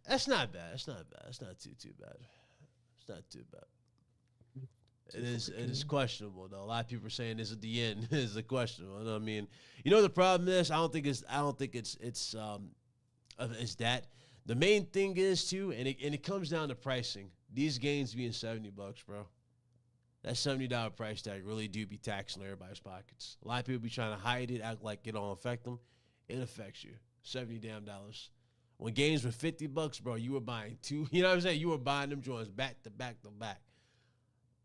that's not bad. It's not bad. It's not too bad. It's not too bad. It is questionable though. A lot of people are saying this at the end is a questionable. I mean, you know the problem is I don't think it's that. The main thing is too, and it comes down to pricing. These games being $70, bro. That $70 price tag really do be taxing everybody's pockets. A lot of people be trying to hide it, act like it don't affect them. It affects you. $70 damn. When games were $50, bro, you were buying two. You know what I'm saying? You were buying them joints back to back to back.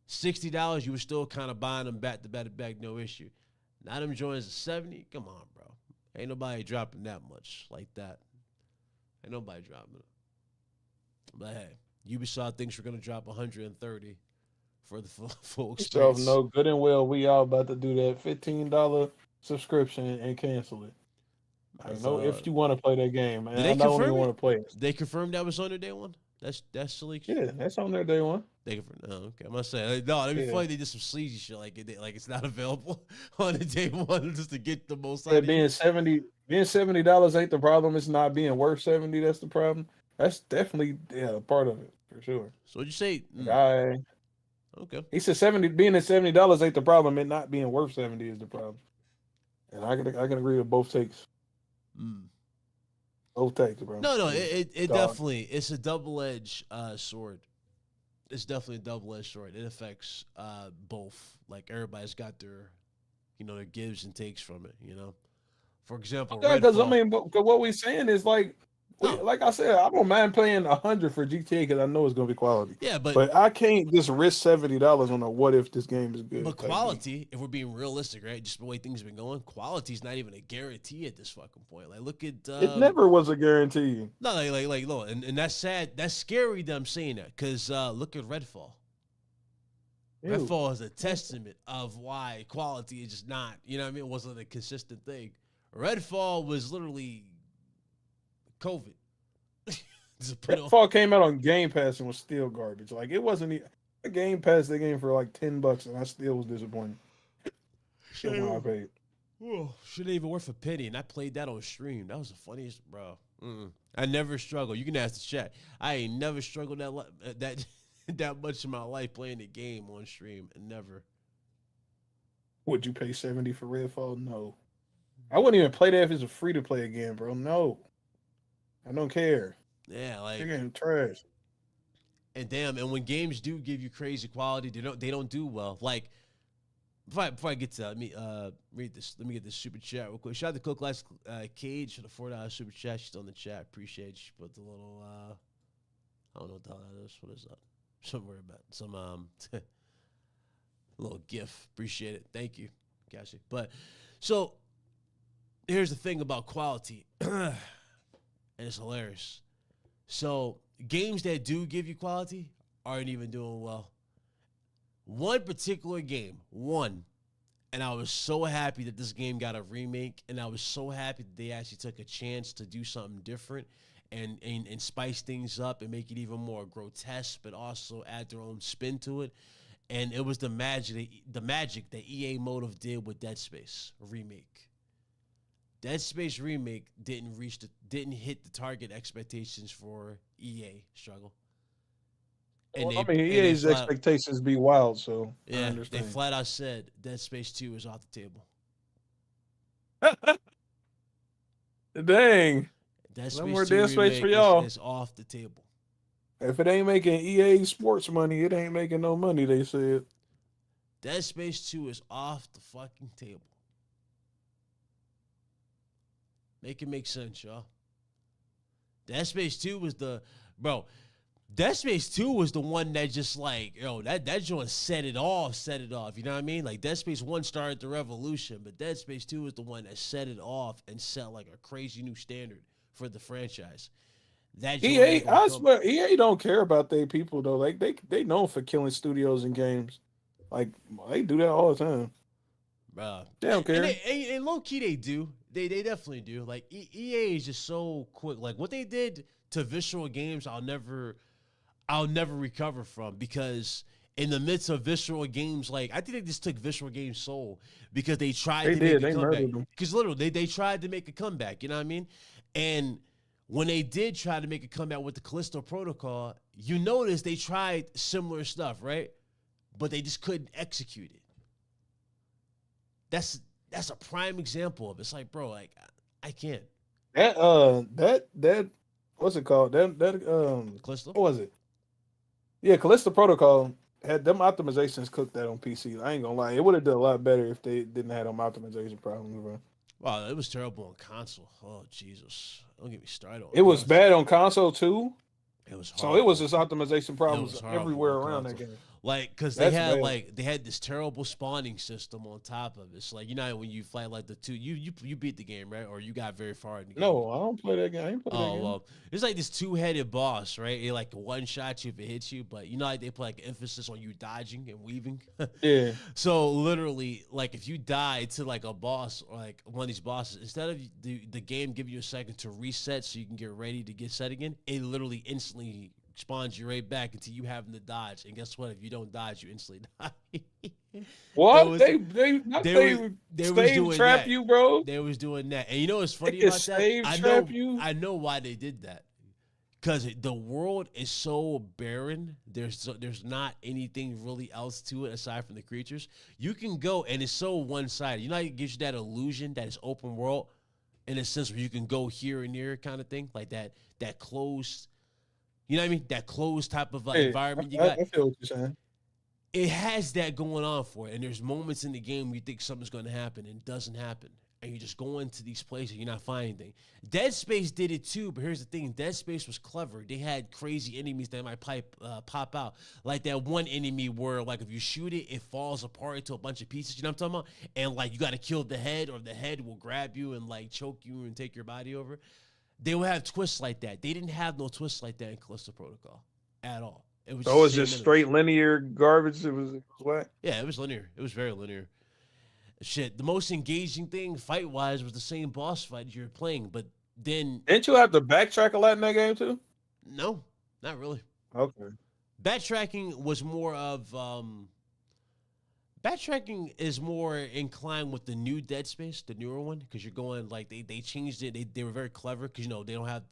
$60, you were still kind of buying them back to back, no issue. Now them joints are $70. Come on, bro. Ain't nobody dropping that much like that. Ain't nobody dropping it. But hey, Ubisoft thinks we're gonna drop 130 for the full experience. So no, good and well, we all about to do that $15 subscription and cancel it. I know if you want to play that game, man. I don't even want to play it. They confirmed that was on their day one. That's sleek. Yeah, that's on their day one. They confirmed. Oh, okay. I'm gonna say no. It'd be funny. They did some sleazy shit like it's not available on the day one just to get the most. Yeah, being $70 ain't the problem. It's not being worth 70. That's the problem. That's definitely part of it for sure. So what'd you say? Okay. He said 70. Being at $70 ain't the problem. It not being worth 70 is the problem. And I can agree with both takes. Both takes, bro. No. It definitely it's a double-edged sword. It's definitely a double-edged sword. It affects both. Like everybody's got their, their gives and takes from it. For example, because I mean, what we're saying is like I said, I don't mind paying 100 for GTA because I know it's gonna be quality. Yeah, but I can't just risk $70 on a what if this game is good. But quality, if we're being realistic, right? Just the way things have been going, quality is not even a guarantee at this fucking point. Like, look at it never was a guarantee. No, look, and that's sad. That's scary that I'm saying that because look at Redfall. Ew. Redfall is a testament of why quality is just not. You know what I mean? It wasn't a consistent thing. Redfall was literally COVID. Redfall came out on Game Pass and was still garbage. Like it wasn't a Game Pass. They game for like $10, and I still was disappointed. When I paid. Shouldn't even worth a penny. And I played that on stream. That was the funniest, bro. I never struggled. You can ask the chat. I ain't never struggled that much in my life playing the game on stream, and never. Would you pay $70 for Redfall? No. I wouldn't even play that if it's a free to play again, bro. No. I don't care. Yeah, like you're getting trash. And and when games do give you crazy quality, they don't do well. Like before I get to that, let me read this. Let me get this super chat real quick. Shout out to Cook Lights Cage for the $4 super chat. She's on the chat. Appreciate you. She put the little I don't know what the hell that is. What is that? Somewhere about some little gif. Appreciate it. Thank you, Cassie. But so here's the thing about quality. And it's hilarious. So games that do give you quality aren't even doing well. One particular game, and I was so happy that this game got a remake, and I was so happy that they actually took a chance to do something different and spice things up and make it even more grotesque, but also add their own spin to it. And it was the magic that EA Motive did with Dead Space remake. Dead Space remake didn't hit the target expectations for EA struggle. And EA's expectations be wild, so yeah, I understand. They flat out said Dead Space 2 is off the table. Dang. No more Dead Space for y'all. Is off the table. If it ain't making EA sports money, it ain't making no money, they said. Dead Space 2 is off the fucking table. Make it make sense, y'all. Dead Space 2 was Dead Space 2 was the one that just that joint set it off. You know what I mean? Like Dead Space 1 started the revolution, but Dead Space 2 was the one that set it off and set like a crazy new standard for the franchise. That EA, I swear, EA don't care about their people though. Like they known for killing studios and games. Like they do that all the time. They don't care. And low key they do. They definitely do. Like EA is just so quick. Like what they did to visual games, I'll never recover from, because in the midst of visual games, like I think they just took visual games soul because they tried to make a comeback. Because literally they tried to make a comeback, you know what I mean? And when they did try to make a comeback with the Callisto Protocol, you notice they tried similar stuff, right? But they just couldn't execute it. That's a prime example of it. It's like, bro, like I can't. That what's it called? Callisto? What was it? Yeah, Callisto Protocol had them optimizations cooked that on PC. I ain't gonna lie, it would have done a lot better if they didn't have them optimization problems, bro. Wow, it was terrible on console. Oh Jesus, don't get me started on. It was bad on console too. It was so it was just optimization problems everywhere around that game. Like, because they had this terrible spawning system on top of it. So, like, you know, when you fight like the two, you beat the game, right? Or you got very far in the game. No, I don't play that game. I ain't play that game. Well, it's like this two-headed boss, right? It like one shot you if it hits you, but you know, like they put like emphasis on you dodging and weaving. Yeah. So literally, like if you die to like a boss or like one of these bosses, instead of the game giving you a second to reset so you can get ready to get set again, it literally instantly spawns you right back until you having to dodge. And guess what? If you don't dodge, you instantly die. What? They was trap you, bro. They was doing that. And you know what's funny about that? I know why they did that. Because the world is so barren. There's not anything really else to it aside from the creatures. You can go, and it's so one-sided. You know how it gives you that illusion that it's open world in a sense where you can go here and there kind of thing? Like that closed... You know what I mean? That closed type of environment you got. I feel what you're saying. It has that going on for it. And there's moments in the game where you think something's going to happen and it doesn't happen. And you just go into these places and you're not finding anything. Dead Space did it too, but here's the thing. Dead Space was clever. They had crazy enemies that might pop out. Like that one enemy where, like, if you shoot it, it falls apart into a bunch of pieces. You know what I'm talking about? And, like, you got to kill the head, or the head will grab you and, like, choke you and take your body over. They would have twists like that. They didn't have no twists like that in Callisto Protocol at all. It was just straight linear garbage. It was what? Yeah, it was linear. It was very linear. Shit, the most engaging thing fight-wise was the same boss fight you were playing, but then... Didn't you have to backtrack a lot in that game too? No, not really. Okay. Backtracking was more of... Backtracking is more inclined with the new Dead Space, the newer one, because you're going, like, they changed it. They were very clever because, you know, they don't have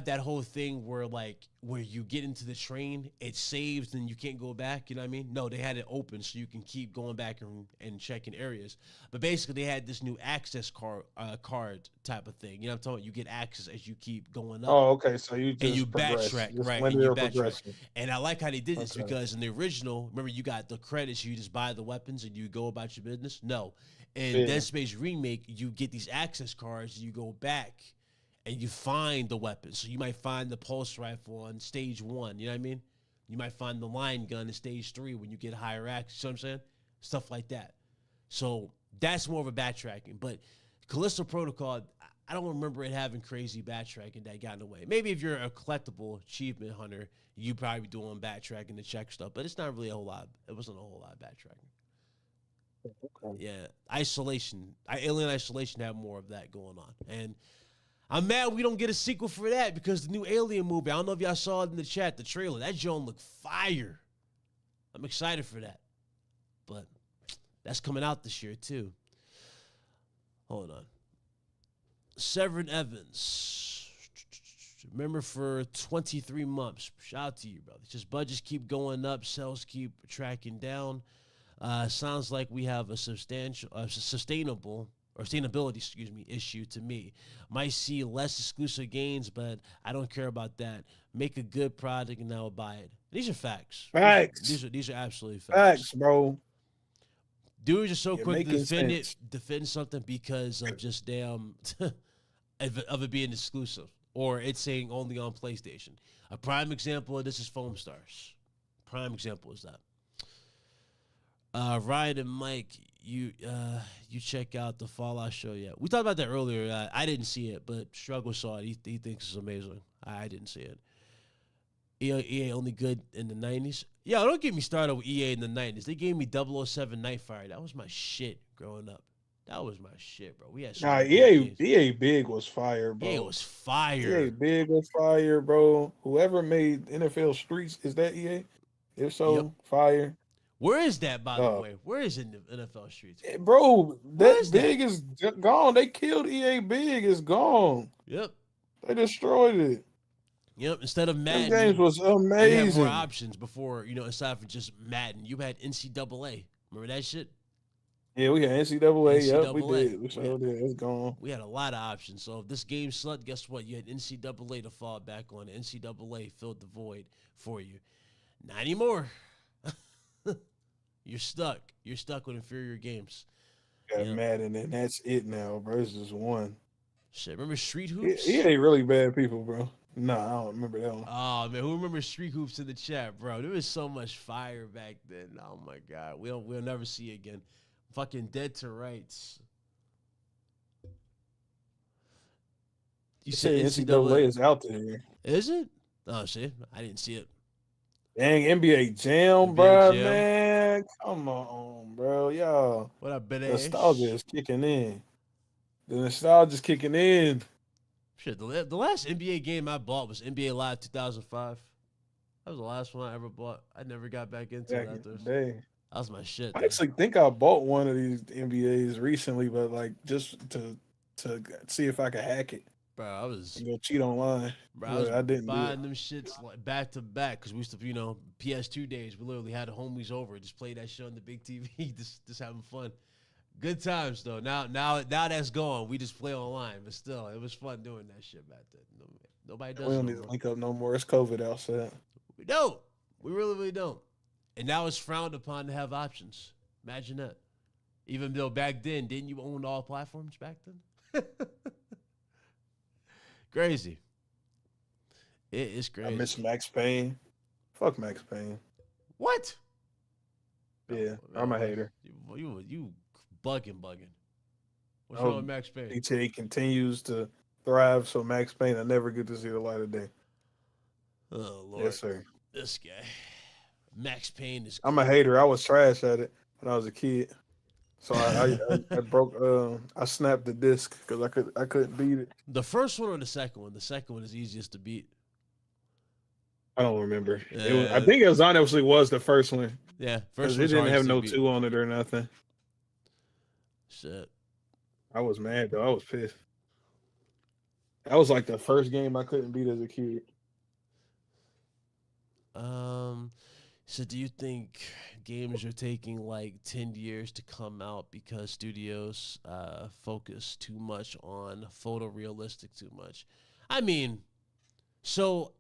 that whole thing where, like, where you get into the train, it saves and you can't go back, you know what I mean? No, they had it open so you can keep going back and checking areas. But basically, they had this new access card type of thing. You know what I'm talking about? You get access as you keep going up. Oh, okay. So you just backtrack, right? And you backtrack. And I like how they did this because in the original, remember, you got the credits, you just buy the weapons and you go about your business? No. In Dead Space Remake, you get these access cards and you go back and you find the weapons. So you might find the pulse rifle on stage 1. You know what I mean? You might find the line gun in stage 3 when you get higher access. You know what I'm saying? Stuff like that. So that's more of a backtracking. But Callisto Protocol, I don't remember it having crazy backtracking that got in the way. Maybe if you're a collectible achievement hunter, you probably be doing backtracking to check stuff. But it's not really a whole lot. It wasn't a whole lot of backtracking. Okay. Yeah. Alien Isolation had more of that going on. And I'm mad we don't get a sequel for that because the new Alien movie, I don't know if y'all saw it in the chat, the trailer, that joint looked fire. I'm excited for that. But that's coming out this year too. Hold on. Severin Evans. Remember for 23 months. Shout out to you, brother. Just budgets keep going up, sales keep tracking down. Sounds like we have a sustainability, issue to me. Might see less exclusive gains, but I don't care about that. Make a good product and I'll buy it. These are facts. These are absolutely facts. Facts, bro. Dudes are so quick to defend something because of just damn of it being exclusive or it's saying only on PlayStation. A prime example of this is Foam Stars. Prime example is that. Ryan and Mike, you check out the Fallout show yet? We talked about that earlier. I didn't see it, but Struggle saw it. He thinks it's amazing. I didn't see it. EA only good in the 90s. Yeah, don't get me started with EA in the 90s. They gave me 007 Nightfire. That was my shit growing up. That was my shit, bro. We had so EA Big was fire, bro. EA was fire. EA Big was fire, bro. Whoever made NFL Streets, is that EA? If so, fire. Where is that, by the way? Where is it in the NFL Streets? Bro, that Big is gone. They killed EA Big. It's gone. Yep. They destroyed it. Yep. Instead of Madden, them games was amazing. You had more options before, aside from just Madden. You had NCAA. Remember that shit? Yeah, we had NCAA. Yep, we did. We sure did. It's gone. We had a lot of options. So if this game sucked, guess what? You had NCAA to fall back on. NCAA filled the void for you. Not anymore. You're stuck. You're stuck with inferior games. Got Madden, and that's it now, bro. It's just one. Shit, remember Street Hoops? He ain't really bad people, bro. Nah, I don't remember that one. Oh man, who remembers Street Hoops in the chat, bro? There was so much fire back then. Oh my god, we'll never see it again. Fucking dead to rights. You said NCAA is out there. Is it? Oh shit, I didn't see it. Dang, NBA Jam, bro, man. Come on, bro. Y'all. What up, Ben? Nostalgia is kicking in. The nostalgia's kicking in. Shit, the last NBA game I bought was NBA Live 2005. That was the last one I ever bought. I never got back into it after. That was my shit. I actually think I bought one of these NBAs recently, but like just to see if I could hack it. Bro, I was go cheat online. Bro, I didn't buying them shits like back to back because we used to, PS2 days. We literally had the homies over, just play that shit on the big TV, just having fun. Good times though. Now that's gone. We just play online, but still, it was fun doing that shit back then. Nobody does. We don't need to link up no more. It's COVID outside. We don't. We really don't. And now it's frowned upon to have options. Imagine that. Even though back then, didn't you own all platforms back then? Crazy. It is crazy. I miss Max Payne. Fuck Max Payne. What? Yeah, I'm a hater. You bugging. What's wrong with Max Payne? GTA continues to thrive, so Max Payne, I never get to see the light of day. Oh, Lord. Yes, sir. This guy. Max Payne is... I'm a hater. I was trash at it when I was a kid. So I broke. I snapped the disc because I couldn't beat it. The first one or the second one? The second one is easiest to beat. I don't remember. I think it honestly was the first one. Yeah, first one. It didn't have no 2 on it or nothing. Shit. I was mad though. I was pissed. That was like the first game I couldn't beat as a kid. So do you think games are taking like 10 years to come out because studios focus too much on photorealistic too much? I mean, so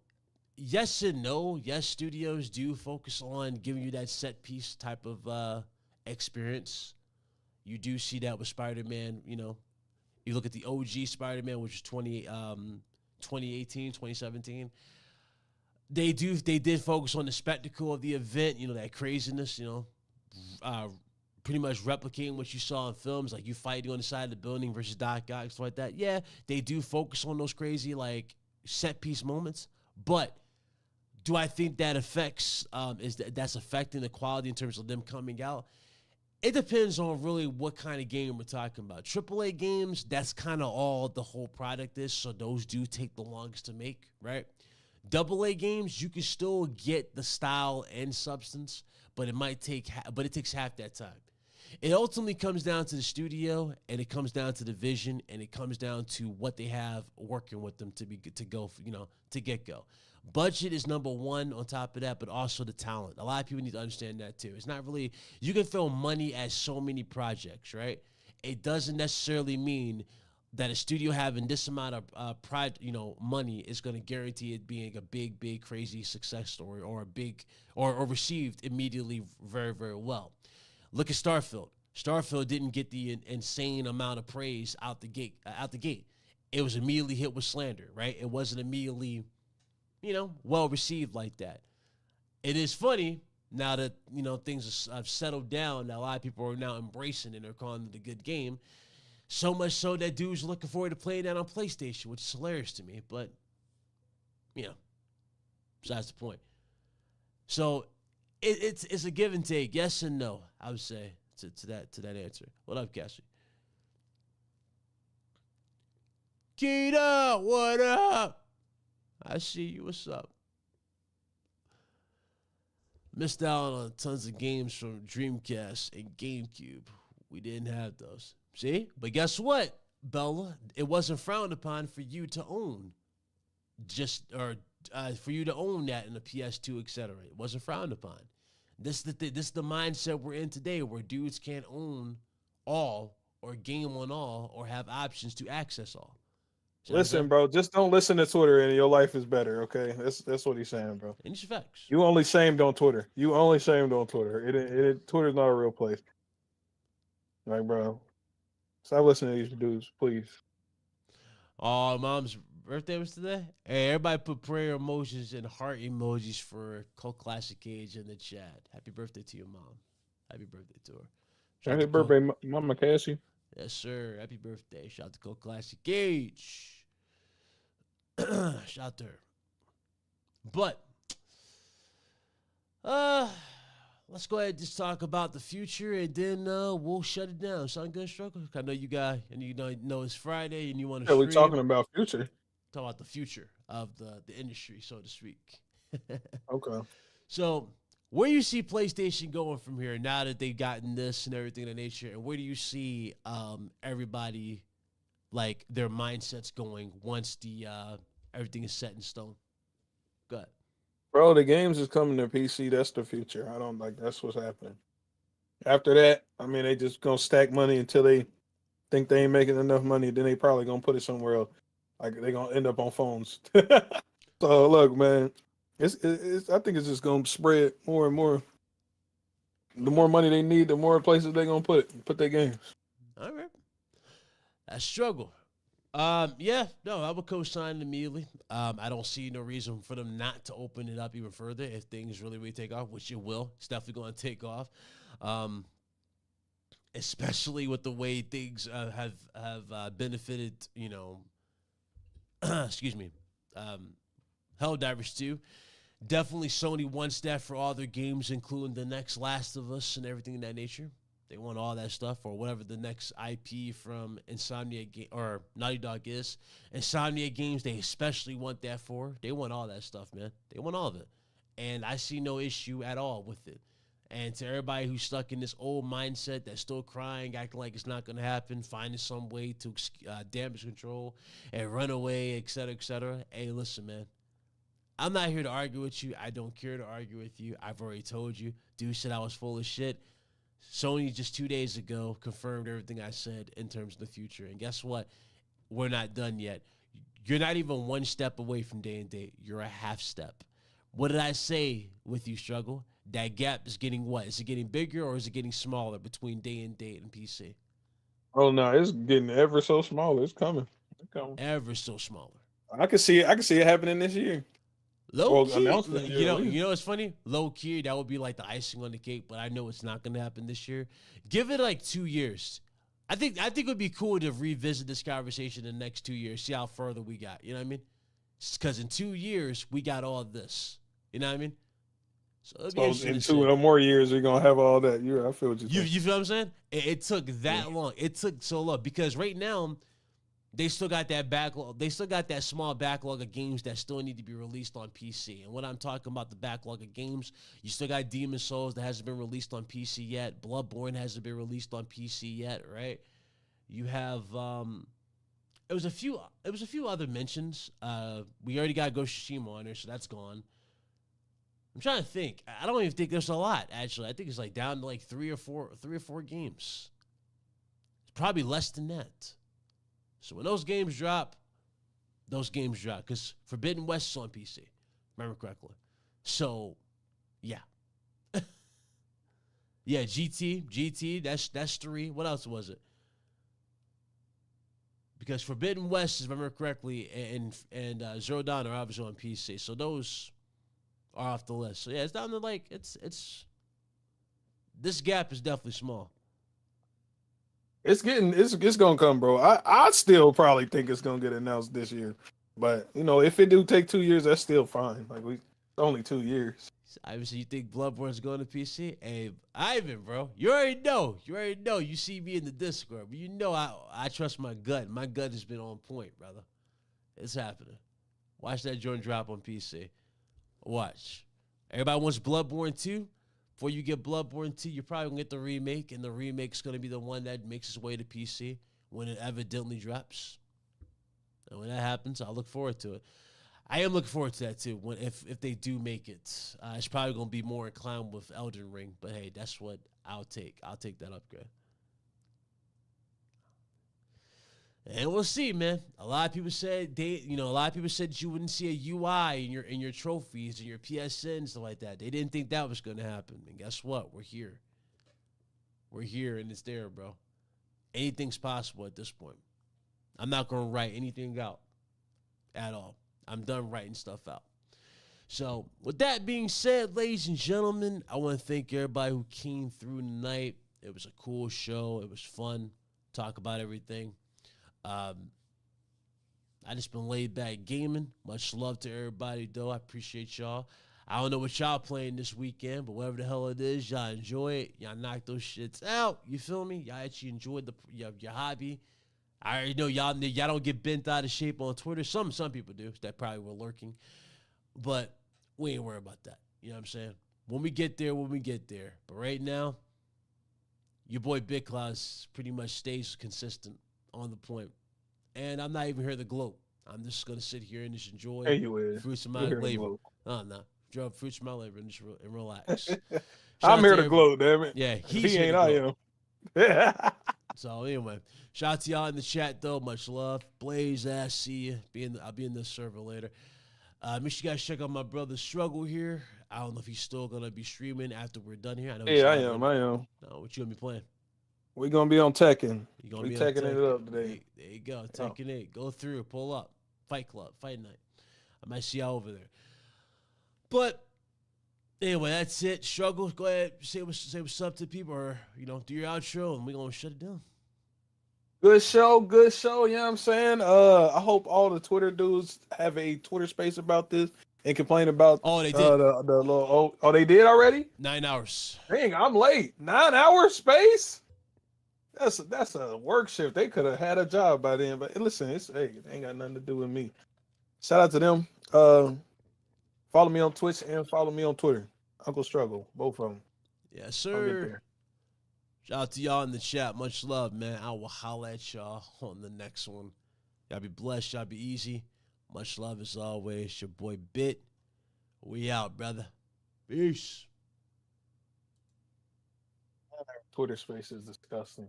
yes and no. Yes, studios do focus on giving you that set piece type of experience. You do see that with Spider-Man, you look at the OG Spider-Man, which is 2018, 2017. They did focus on the spectacle of the event, that craziness, pretty much replicating what you saw in films, like you fighting on the side of the building versus Doc Ock, stuff like that. Yeah, they do focus on those crazy, like, set piece moments. But do I think that that's affecting the quality in terms of them coming out? It depends on really what kind of game we're talking about. AAA games, that's kind of all the whole product is, so those do take the longest to make, right? AA games, you can still get the style and substance, but it takes half that time. It ultimately comes down to the studio, and it comes down to the vision, and it comes down to what they have working with them to get go. Budget is number one on top of that, but also the talent. A lot of people need to understand that too. It's not really, you can throw money at so many projects, right? It doesn't necessarily mean that a studio having this amount of money is going to guarantee it being a big, crazy success story or or received immediately very, very well. Look at Starfield. Starfield didn't get the insane amount of praise out the gate. It was immediately hit with slander, right? It wasn't immediately, well received like that. It is funny now that, you know, things have settled down, a lot of people are now embracing it and they're calling it a good game. So much so that dudes are looking forward to playing that on PlayStation, which is hilarious to me. But, you know, besides the point. So it's a give and take, yes and no, I would say, to that answer. What up, Cassie? Keita, what up? I see you. What's up? Missed out on tons of games from Dreamcast and GameCube. We didn't have those. See? But guess what, Bella? It wasn't frowned upon for you to own. For you to own that in a PS2, etc. It wasn't frowned upon. This is the mindset we're in today, where dudes can't own all or game on all or have options to access all. Listen, bro, just don't listen to Twitter and your life is better, okay? That's what he's saying, bro. And it's facts. You only shamed on Twitter. Twitter's not a real place. Like, bro, stop listening to these dudes, please. Oh, Mom's birthday was today? Hey, everybody put prayer emojis and heart emojis for Cult Classic Age in the chat. Happy birthday to your mom. Happy birthday to her. Happy birthday, Mama Cassie. Yes, sir. Happy birthday. Shout out to Cult Classic Age. Shout out to her. But let's go ahead and just talk about the future, and then we'll shut it down. Sound good, Struggle? I know you guys, and you know it's Friday, and you want to. Yeah, we're talking about future. Talk about the future of the industry, so to speak. Okay. So, where do you see PlayStation going from here now that they've gotten this and everything of that nature, and where do you see everybody, like, their mindsets going once the everything is set in stone? Go ahead. Bro, the games is coming to PC. That's the future. That's what's happening. After that, I mean, they just gonna stack money until they think they ain't making enough money. Then they probably gonna put it somewhere else. Like, they gonna end up on phones. So look, man, it's I think it's just gonna spread more and more. The more money they need, the more places they gonna put their games. All right. That's struggle. Yeah, no, I would co-sign immediately. I don't see no reason for them not to open it up even further if things really take off, which it will. It's definitely going to take off, especially with the way things have benefited. You know, excuse me, Helldivers 2. Definitely Sony wants that for all their games, including the next Last of Us and everything of that nature. They want all that stuff, or whatever the next IP from Insomniac or Naughty Dog is. Insomniac Games, they especially want that for. They want all that stuff, man. They want all of it. And I see no issue at all with it. And to everybody who's stuck in this old mindset that's still crying, acting like it's not going to happen, finding some way to damage control and run away, et cetera, hey, listen, man. I'm not here to argue with you. I don't care to argue with you. I've already told you. Dude said I was full of shit. Sony just 2 days ago confirmed everything I said in terms of the future. And guess what? We're not done yet. You're not even one step away from day and date. You're a half step. What did I say with you, Struggle? That gap is getting what? Is it getting bigger or is it getting smaller between day and date and PC? Oh, no, it's getting ever so smaller. It's coming. Ever so smaller. I can see it happening this year. Low key, you know what's funny? Low key, that would be like the icing on the cake, but I know it's not going to happen this year. Give it like 2 years. I think it would be cool to revisit this conversation in the next 2 years, see how further we got. You know what I mean? Because in 2 years, we got all this. You know what I mean? So in 2 or more years, you're going to have all that. I feel what you're saying. You feel what I'm saying? It took that long. It took so long because right now, they still got that backlog. They still got that small backlog of games that still need to be released on PC. And when I'm talking about the backlog of games, you still got Demon's Souls that hasn't been released on PC yet. Bloodborne hasn't been released on PC yet, right? You have it was a few other mentions. We already got Ghost of Tsushima on there, so that's gone. I'm trying to think. I don't even think there's a lot, actually. I think it's like down to like three or four games. It's probably less than that. So when those games drop. Because Forbidden West is on PC. Remember correctly. So, yeah. Yeah, GT, that's 3. What else was it? Because Forbidden West, if I remember correctly, and Zero Dawn are obviously on PC. So those are off the list. So yeah, it's down to like it's this gap is definitely small. It's gonna come, bro. I still probably think it's gonna get announced this year. But if it do take 2 years, that's still fine. Like it's only 2 years. Obviously, you think Bloodborne's going to PC? Hey, Ivan, bro, you already know. You see me in the Discord, but I trust my gut. My gut has been on point, brother. It's happening. Watch that joint drop on PC. Watch. Everybody wants Bloodborne 2. Before you get Bloodborne 2, you're probably going to get the remake, and the remake's going to be the one that makes its way to PC when it evidently drops. And when that happens, I'll look forward to it. I am looking forward to that, too, if they do make it. It's probably going to be more inclined with Elden Ring, but hey, that's what I'll take. I'll take that upgrade. And we'll see, man. A lot of people said you wouldn't see a UI in your trophies and your PSN and stuff like that. They didn't think that was going to happen. And guess what? We're here. We're here and it's there, bro. Anything's possible at this point. I'm not going to write anything out at all. I'm done writing stuff out. So, with that being said, ladies and gentlemen, I want to thank everybody who came through tonight. It was a cool show. It was fun. Talk about everything. I just been laid back gaming. Much love to everybody, though. I appreciate y'all. I don't know what y'all playing this weekend, but whatever the hell it is, y'all enjoy it. Y'all knock those shits out. You feel me? Y'all actually enjoyed your hobby. I already know y'all don't get bent out of shape on Twitter. Some people do. That probably were lurking. But we ain't worried about that. You know what I'm saying? When we get there. But right now, your boy Big Claus pretty much stays consistent on the point. And I'm not even here to gloat. I'm just going to sit here and just enjoy fruits of my labor. Oh, no. Enjoy fruits of my labor and just relax. I'm here to gloat, damn it. Yeah, he ain't, I am. So anyway, shout out to y'all in the chat though. Much love. Blaze ass, see you. I'll be in this server later. Make sure you guys check out my brother's struggle here. I don't know if he's still gonna be streaming after we're done here. I know. Yeah, I am. No, what you gonna be playing? We're gonna be on Tekken. You're gonna be Tekken it up today. There you go. Tekken 8. Go through. Pull up. Fight Club. Fight Night. I might see y'all over there. But anyway, that's it. Struggle. Go ahead. Say what's up to people, or do your outro, and we're gonna shut it down. Good show. You know what I'm saying? I hope all the Twitter dudes have a Twitter space about this and complain about. Oh, they did. The little. Oh, they did already. 9 hours. Dang, I'm late. 9 hour space. That's a work shift. They could have had a job by then. But listen, it ain't got nothing to do with me. Shout out to them. Follow me on Twitch and follow me on Twitter. Uncle Struggle, both of them. Yes, sir. Shout out to y'all in the chat. Much love, man. I will holla at y'all on the next one. Y'all be blessed. Y'all be easy. Much love as always. Your boy Bit. We out, brother. Peace. Twitter space is disgusting.